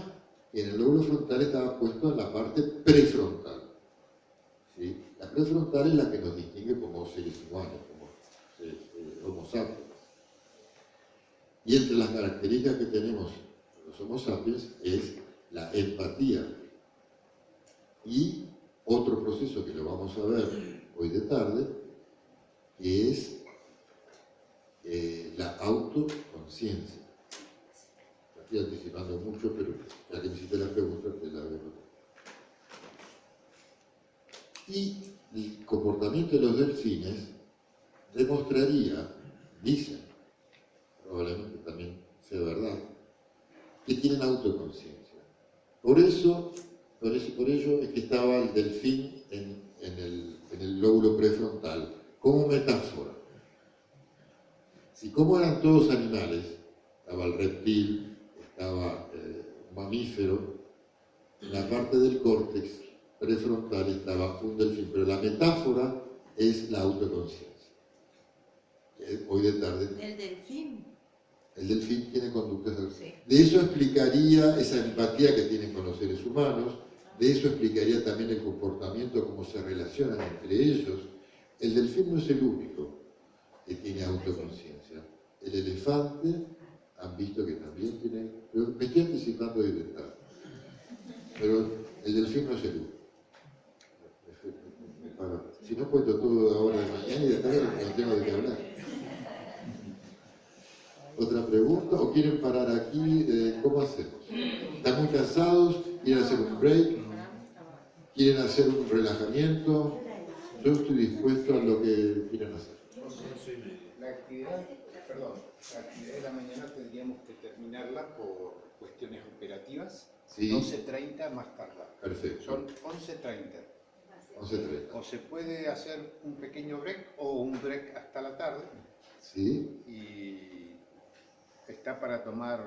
que en el lóbulo frontal estaba puesto en la parte prefrontal. ¿Sí? La prefrontal es la que nos distingue como seres humanos, como Homo sapiens. Y entre las características que tenemos los Homo sapiens es la empatía. Y otro proceso que lo vamos a ver hoy de tarde, que es la autoconciencia. Estoy anticipando mucho, pero ya que me hiciste la pregunta, te la veo. Y el comportamiento de los delfines demostraría, dicen, probablemente también sea verdad, que tienen autoconciencia. Por ello es que estaba el delfín en el lóbulo prefrontal, como metáfora. Si como eran todos animales, estaba el reptil, estaba un mamífero, en la parte del córtex prefrontal estaba un delfín, pero la metáfora es la autoconciencia. Hoy de tarde. ¿El delfín? El delfín tiene conductas. Sí. De eso explicaría esa empatía que tienen con los seres humanos, de eso explicaría también el comportamiento, cómo se relacionan entre ellos. El delfín no es el único que tiene autoconciencia. El elefante, han visto que también tiene, pero me estoy anticipando de verdad. Pero el delfín no es el único. Si no cuento todo ahora de mañana y de tarde, no tengo de qué hablar. ¿Otra pregunta? ¿O quieren parar aquí? ¿Cómo hacemos? ¿Están muy cansados? ¿Quieren hacer un break? ¿Quieren hacer un relajamiento? Yo estoy dispuesto a lo que quieran hacer. La actividad de la mañana tendríamos que terminarla por cuestiones operativas. Sí. 12:30 más tardar. Perfecto. Son 11:30. 11:30. O se puede hacer un pequeño break o un break hasta la tarde. ¿Sí? y está para tomar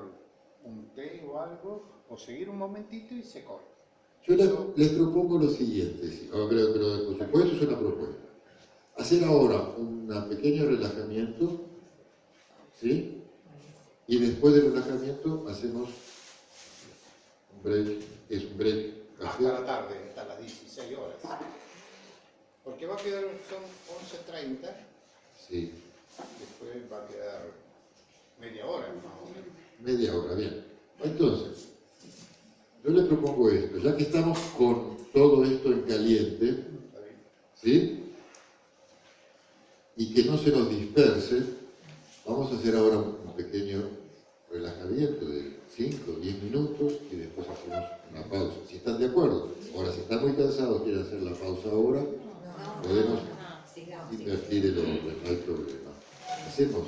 un té o algo, o seguir un momentito y se corta. Yo les propongo lo siguiente, sí, pero por supuesto es una propuesta. Hacer ahora un pequeño relajamiento, ¿sí? Y después del relajamiento hacemos un break, es un break café. Hasta la tarde, hasta las 16 horas. Porque va a quedar, son 11:30, Sí, después va a quedar media hora más o menos. media hora, bien. Entonces, yo le propongo esto, ya que estamos con todo esto en caliente, ¿Está bien? ¿sí? Y que no se nos disperse, vamos a hacer ahora un pequeño relajamiento de 5 o 10 minutos y después hacemos una pausa, si están de acuerdo. Ahora, si están muy cansados, quieren hacer la pausa ahora, podemos invertir el orden, no hay problema. Hacemos.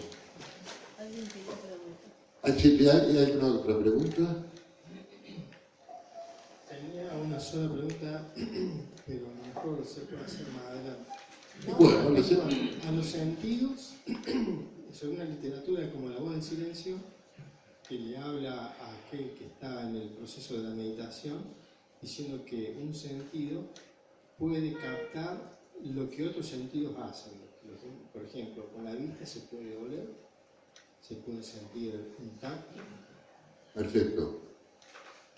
¿Hay alguna otra pregunta? Tenía una sola pregunta, pero mejor se puede hacer más adelante. Bueno, lo hacemos. A los sentidos, según la literatura como La Voz del Silencio, que le habla a aquel que está en el proceso de la meditación, diciendo que un sentido puede captar lo que otros sentidos hacen. Por ejemplo, con la vista se puede oler, se puede sentir un tacto. Perfecto.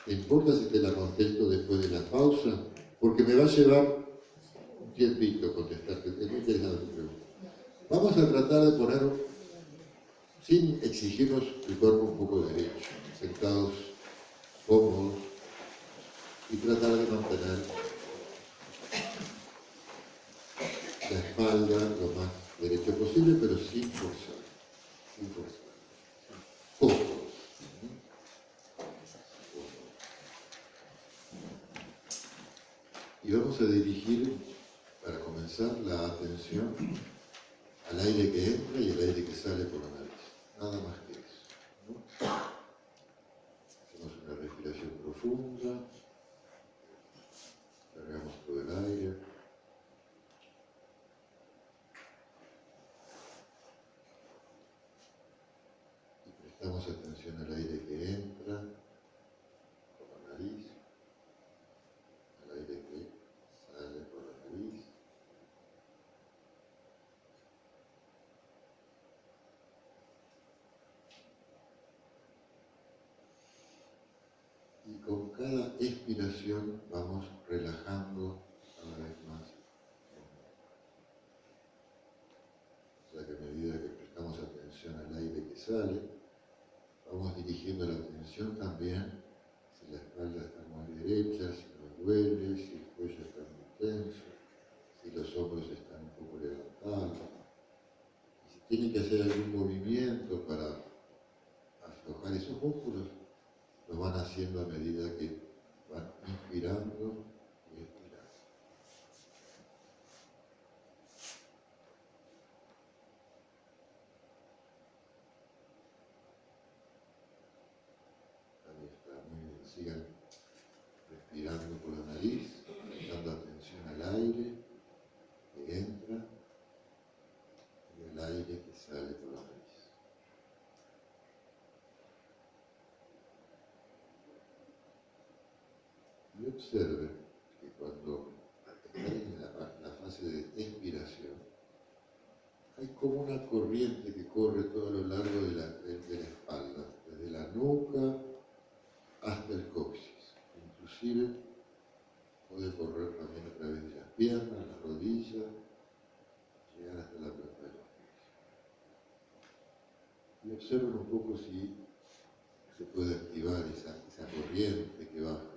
¿Te importa si te la contesto después de la pausa? Porque me va a llevar un tiempito contestarte. Es muy interesante tu pregunta. Vamos a tratar de poner, sin exigirnos el cuerpo un poco derecho, sentados, cómodos, y tratar de mantener la espalda lo más derecho posible, pero sin forzar. Sin forzar. Cómodos. Y vamos a dirigir, para comenzar, la atención al aire que entra y al aire que sale por la nariz. Nada más que eso, ¿no? Hacemos una respiración profunda, cargamos todo el aire. Y prestamos atención al aire que entra por la nariz, al aire que sale por la nariz. Y con cada expiración vamos relajando cada vez más. O sea que a medida que prestamos atención al aire que sale, vamos dirigiendo la atención también si la espalda está muy derecha, si nos duele, si el cuello está muy tenso, si los hombros están un poco levantados. Y si tiene que hacer algún movimiento para aflojar esos músculos, lo van haciendo a medida que van inspirando y expirando. Ahí está, muy bien. Sigan respirando por la nariz, prestando atención al aire que entra y al aire que sale por la nariz. Y observe que cuando están en la fase de expiración, hay como una corriente que corre todo a lo largo de la espalda, desde la nuca hasta el coxis. Inclusive puede correr también a través de las piernas, las rodillas, llegar hasta la planta de los pies. Y observen un poco si se puede activar esa corriente que baja.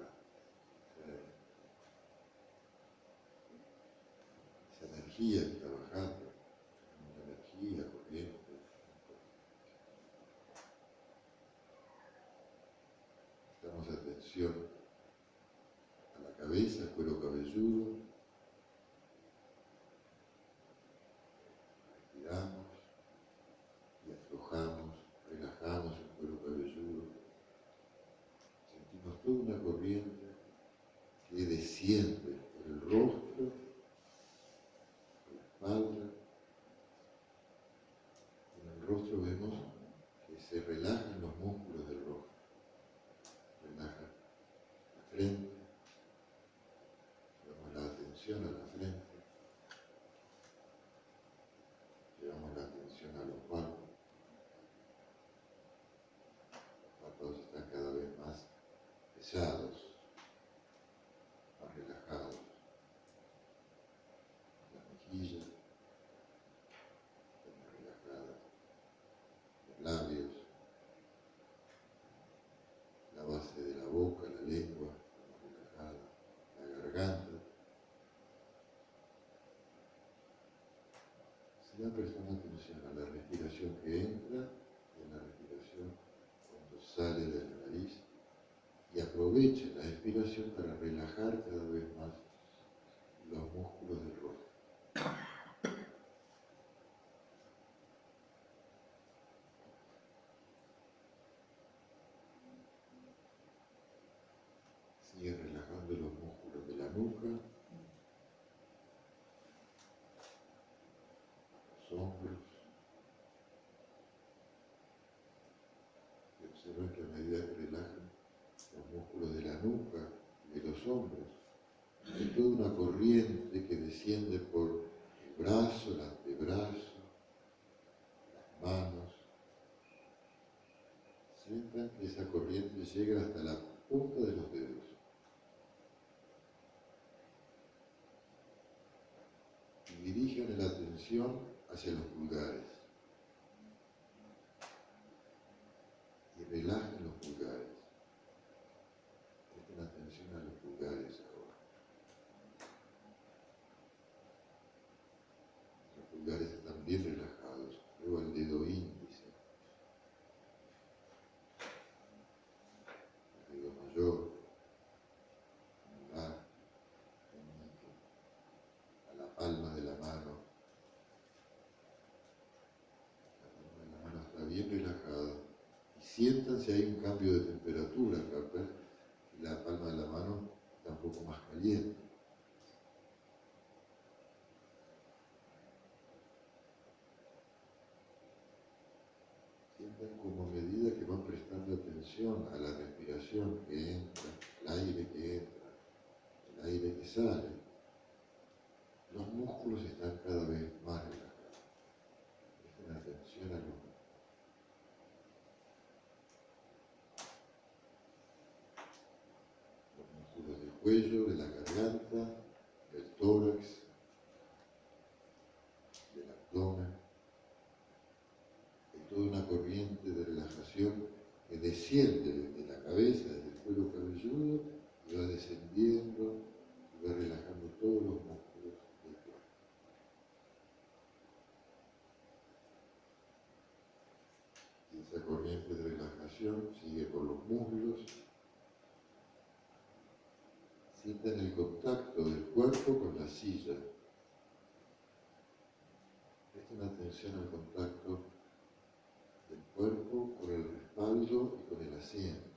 Esa energía que está bajando, una energía corriente. Prestamos atención a la cabeza, al cuero cabelludo. Respiramos y aflojamos, relajamos el cuero cabelludo. Sentimos toda una corriente que desciende por el rostro, espalda, están prestando atención a la respiración que entra y a la respiración cuando sale de la nariz, y aprovechen la expiración para relajar cada vez más los músculos del rostro. Sigue relajando los músculos de la nuca, los hombros, y observen que a medida que relajan los músculos de la nuca y de los hombros, hay toda una corriente que desciende por el brazo, el antebrazo, las manos. Sientan que esa corriente llega hasta la punta de los dedos. Y dirijan la atención hacia los pulgares. Y relajen los pulgares. Presten atención a los pulgares ahora. Los pulgares están bien relajados. Luego el dedo índice, el dedo mayor, anular, meñique, a la palma de la mano. La palma de la mano está bien relajada. Y sientan si hay un cambio de temperatura, ¿verdad? Y la palma de la mano está un poco más caliente. Sientan como a medida que van prestando atención a la respiración que entra, el aire que entra, el aire que sale, los músculos están cada vez más relajados. Presten atención a los músculos. Los músculos del cuello, de la garganta, del tórax, del abdomen. Hay toda una corriente de relajación que desciende desde la cabeza, desde el cuero cabelludo, y va descendiendo y va relajando todos los músculos del cuerpo. Y esa corriente de relajación sigue por los muslos. Sientan el contacto del cuerpo con la silla. Presten atención al contacto del cuerpo con el respaldo y con el asiento.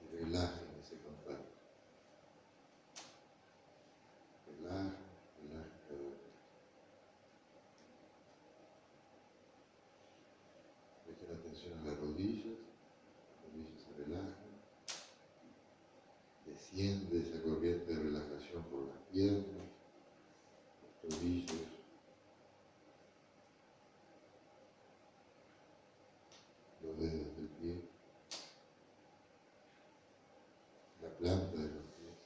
Y relajen ese contacto. Relajen, relajen cada vez. Presten atención a las rodillas se relajan. Desciende esa corriente de relajación por las piernas, los tobillos, los dedos del pie, la planta de los pies.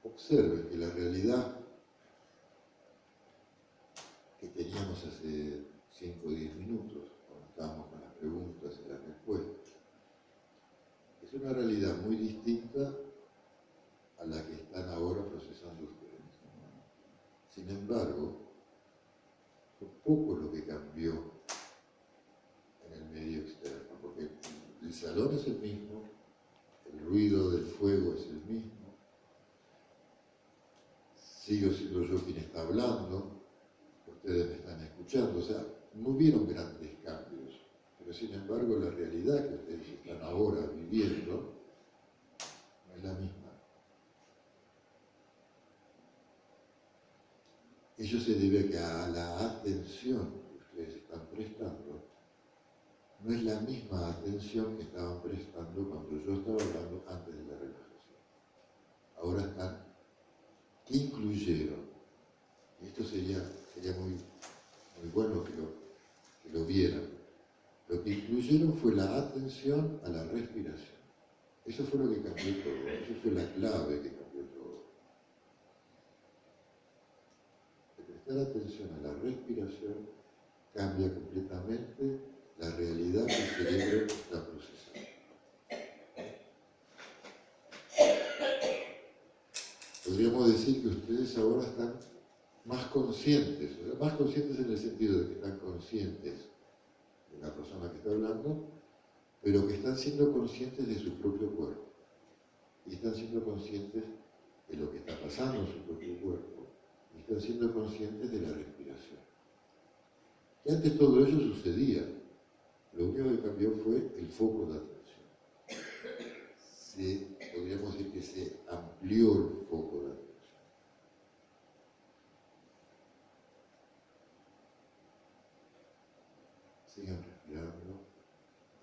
Observen que la realidad que teníamos hace 5 o 10 minutos, cuando estábamos con las preguntas y las respuestas, es una realidad muy distinta a la que están ahora procesando ustedes. Sin embargo, fue poco lo que cambió en el medio externo, porque el salón es el mismo, el ruido del fuego es el mismo, sigo siendo yo quien está hablando, ustedes me están escuchando, o sea, no hubieron grandes cambios, pero sin embargo la realidad que ustedes están ahora viviendo no es la misma. Ello se debe a que a la atención que ustedes están prestando no es la misma atención que estaban prestando cuando yo estaba hablando antes de la relajación. Ahora están, ¿qué incluyeron? Y esto sería muy bueno que lo vieran. Lo que incluyeron fue la atención a la respiración. Eso fue lo que cambió todo, eso fue la clave que cambió todo. De prestar atención a la respiración cambia completamente la realidad que el cerebro está procesando. Podríamos decir que ustedes ahora están más conscientes en el sentido de que están conscientes de la persona que está hablando, pero que están siendo conscientes de su propio cuerpo. Y están siendo conscientes de lo que está pasando en su propio cuerpo. Y están siendo conscientes de la respiración. Y antes todo ello sucedía. Lo único que cambió fue el foco de atención. Podríamos decir que se amplió el foco de atención. Sigan respirando,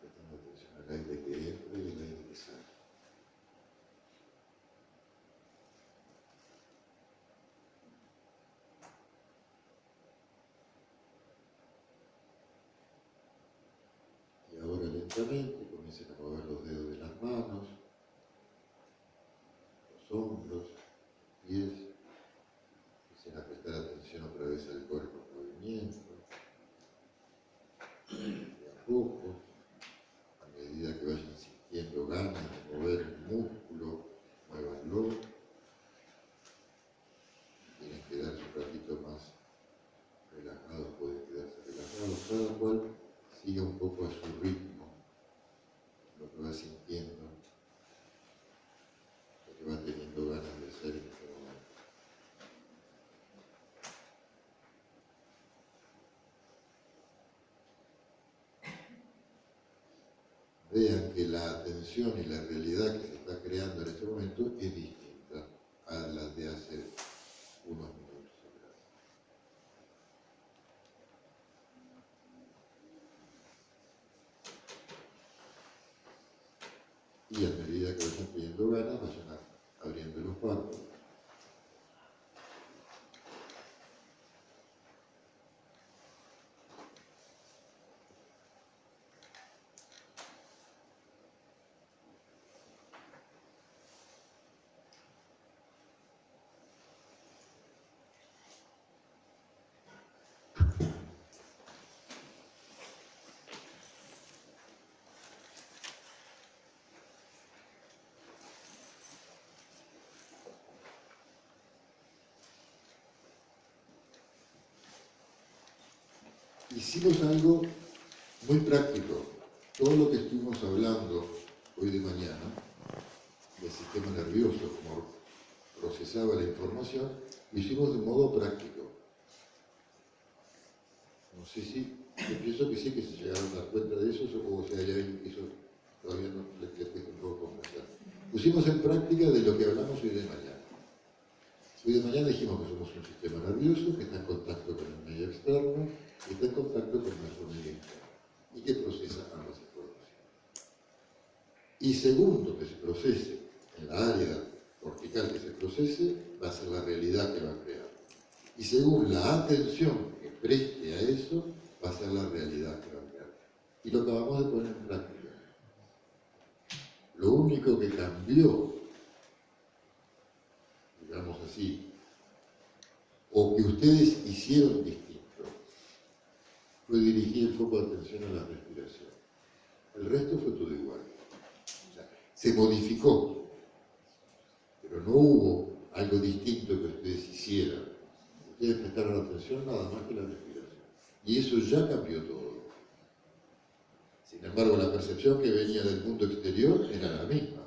prestando atención al aire que entra y al aire que sale. Y ahora lentamente comiencen a mover los dedos de las manos, los hombros, los pies. Empiecen a prestar atención otra vez al cuerpo en movimiento. De a poco, a medida que vayan sintiendo ganas de mover el músculo, muévanlo. Si quieren quedarse un ratito más relajados, pueden quedarse relajados. Cada cual siga un poco a su ritmo, lo que va sintiendo, lo que va teniendo ganas de hacer en este momento. Vean que la atención y la realidad que se está creando en este momento es distinta a la de hace unos minutos atrás. Y a medida que vayan teniendo ganas, vayan abriendo los párpados. Hicimos algo muy práctico. Todo lo que estuvimos hablando hoy de mañana, del sistema nervioso, como procesaba la información, lo hicimos de modo práctico. No sé si, yo pienso que sí, que se llegaron a dar cuenta de eso, o si hay alguien que hizo, todavía no le cuesta un poco comprender. Pusimos en práctica de lo que hablamos hoy de mañana. Hoy de mañana dijimos que somos un sistema nervioso que está en contacto con el medio externo, que está en contacto con nuestro medio interno y que procesa ambas informaciones. Y segundo que se procese, en la área cortical que se procese, va a ser la realidad que va a crear. Y según la atención que preste a eso, va a ser la realidad que va a crear. Y lo acabamos de poner en práctica. Lo único que cambió, digamos así, o que ustedes hicieron distinto, fue dirigir el foco de atención a la respiración. El resto fue todo igual. O sea, se modificó, pero no hubo algo distinto que ustedes hicieran. Ustedes prestaron atención nada más que la respiración. Y eso ya cambió todo. Sin embargo, la percepción que venía del mundo exterior era la misma.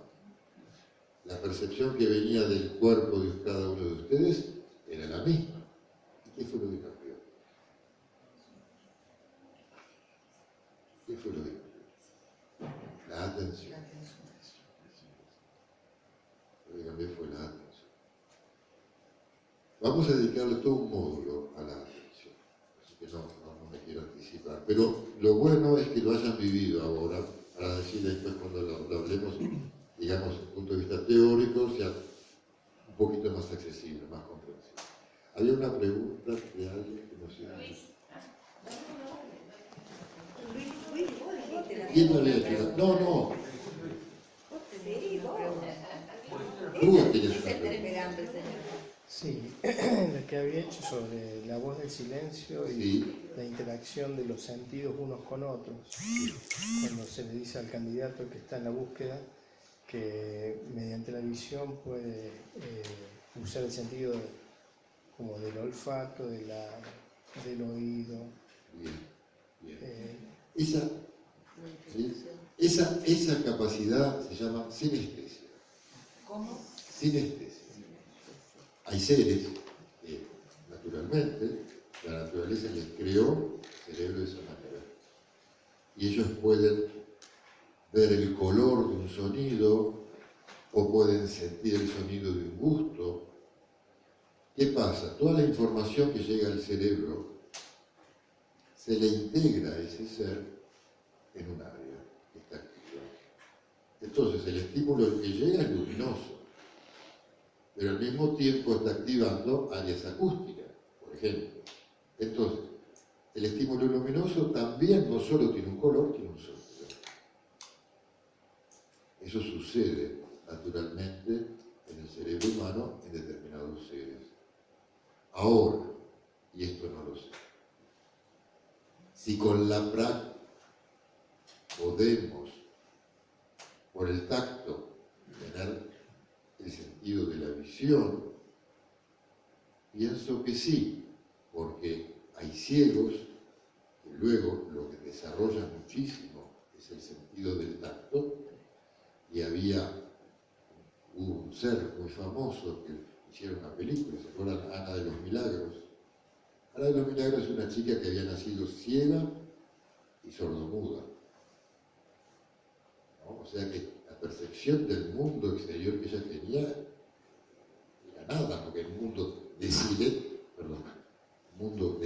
La percepción que venía del cuerpo de cada uno de ustedes era la misma. ¿Y qué fue lo que cambió? ¿Qué fue lo que cambió? La atención. Lo que cambió fue la atención. Vamos a dedicarle todo un módulo a la atención. Así que no me quiero anticipar. Pero lo bueno es que lo hayan vivido ahora, para decir después cuando lo hablemos, digamos, desde el punto de vista teórico, sea un poquito más accesible, más comprensible. Había una pregunta de alguien que no sé. ¿Quién no le ha hecho? No. Tú tenías una pregunta. Sí, la que había hecho sobre la voz del silencio y la interacción de los sentidos unos con otros. Cuando se le dice al candidato que está en la búsqueda que mediante la visión puede usar el sentido como del olfato, del oído. Esa capacidad se llama sinestesia. ¿Cómo? Sinestesia. Hay seres que, naturalmente, la naturaleza les creó el cerebro de esa manera. Y ellos pueden ver el color de un sonido o pueden sentir el sonido de un gusto. ¿Qué pasa? Toda la información que llega al cerebro se le integra a ese ser en un área que está activa. Entonces, el estímulo que llega es luminoso, pero al mismo tiempo está activando áreas acústicas, por ejemplo. Entonces, el estímulo luminoso también no solo tiene un color, tiene un sonido. Eso sucede naturalmente en el cerebro humano en determinados seres. Ahora, y esto no lo sé, si con la práctica podemos, por el tacto, tener el sentido de la visión, pienso que sí, porque hay ciegos que luego lo que desarrollan muchísimo es el sentido del tacto, y hubo un ser muy famoso que hicieron una película, ¿se acuerdan? Ana de los Milagros. Ana de los Milagros es una chica que había nacido ciega y sordomuda. ¿No? O sea que la percepción del mundo exterior que ella tenía era nada, porque el mundo de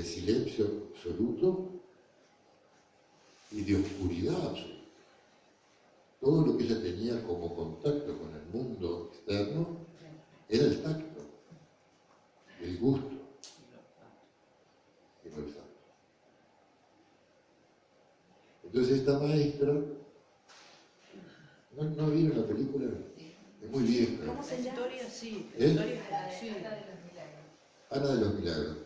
silencio absoluto y de oscuridad absoluta. Todo lo que ella tenía como contacto con el mundo externo era el tacto, el gusto, el olfato. Entonces esta maestra, ¿no vieron la película? Es muy vieja. ¿Cómo se llama? La historia, sí. ¿Eh? La historia, sí. Ana de los Milagros.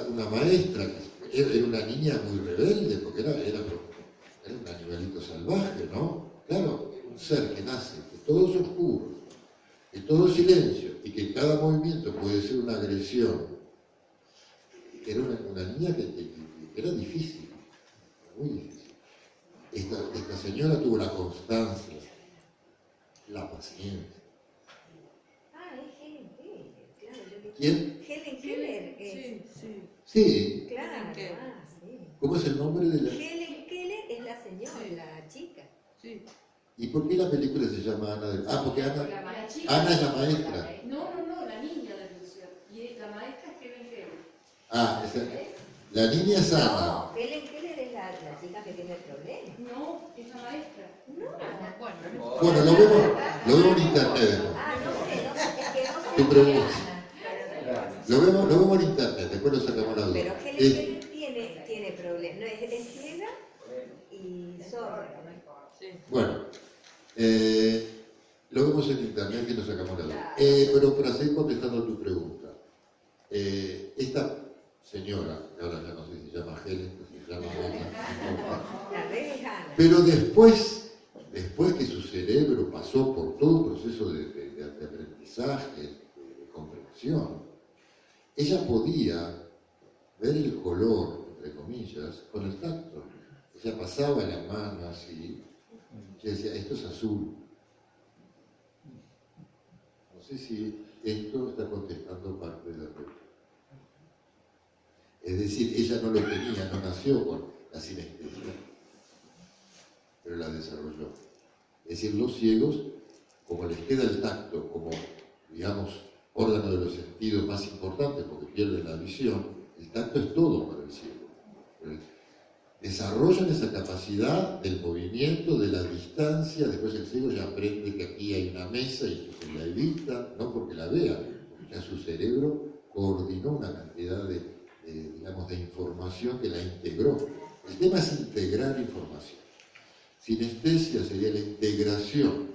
Una maestra, que era una niña muy rebelde, porque era un animalito salvaje, ¿no? Claro, un ser que nace, que todo es oscuro, que todo es silencio, y que cada movimiento puede ser una agresión. Era una niña que era difícil, muy difícil. Esta señora tuvo la constancia, la paciencia. Ah, es Helen Keller, claro. ¿Quién? Helen Keller es. Sí. Sí. Claro, Keller. sí. ¿Cómo es el nombre de la...? Helen Keller es la señora, la chica. Sí. ¿Y por qué la película se llama Ana de... Ah, porque Ana es la maestra. No, la niña de Lucia. Y la maestra es Helen Keller. Ah, la niña es Ana. No, Helen Keller es la chica que tiene el problema. No, es la maestra. No. Bueno, lo vemos en internet. Ah, no sé, es que no sé. Tu pregunta. Lo vemos en internet, después lo sacamos la duda. Pero Helen Keller tiene problemas. No, es ciega y sorda. Bueno, lo vemos en internet y lo sacamos la duda. Pero para seguir contestando tu pregunta, esta señora, que ahora ya no sé si se llama Helen, se llama Ana, pero después que su cerebro pasó por todo un proceso de aprendizaje, de comprensión, ella podía ver el color, entre comillas, con el tacto. Ella pasaba la mano así, y decía, esto es azul. No sé si esto está contestando parte de la pregunta. Es decir, ella no lo tenía, no nació con la sinestesia, pero la desarrolló. Es decir, los ciegos, como les queda el tacto como, digamos, órgano de los sentidos más importante porque pierden la visión, el tacto es todo para el ciego. Desarrollan esa capacidad del movimiento, de la distancia, después el ciego ya aprende que aquí hay una mesa y que se la evita, no porque la vea, porque ya su cerebro coordinó una cantidad de información que la integró. El tema es integrar información. Sinestesia sería la integración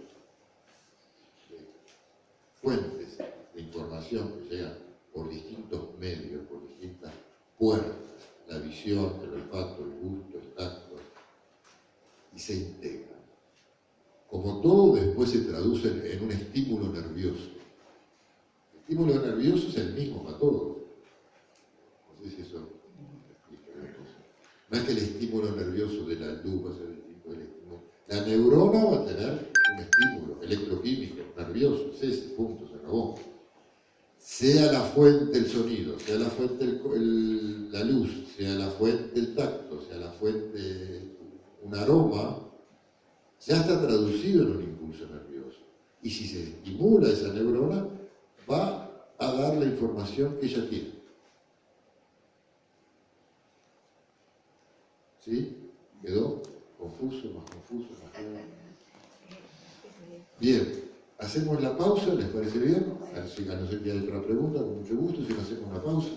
de fuentes de información que llega por distintos medios, por distintas puertas, la visión, el olfato, el gusto, el tacto, y se integran. Como todo, después se traduce en un estímulo nervioso. El estímulo nervioso es el mismo para todos. No sé si eso explica la cosa. No es que el estímulo nervioso de la luz va a ser distinto del estímulo. La neurona va a tener un estímulo electroquímico, nervioso, es ese, punto, se acabó. Sea la fuente el sonido, sea la fuente la luz, sea la fuente el tacto, sea la fuente un aroma, ya está traducido en un impulso nervioso. Y si se estimula esa neurona, va a dar la información que ella tiene. ¿Sí? ¿Quedó confuso, más confuso, más claro? Bien, hacemos la pausa, ¿les parece bien? A no ser que haya otra pregunta, con mucho gusto, si no hacemos una pausa.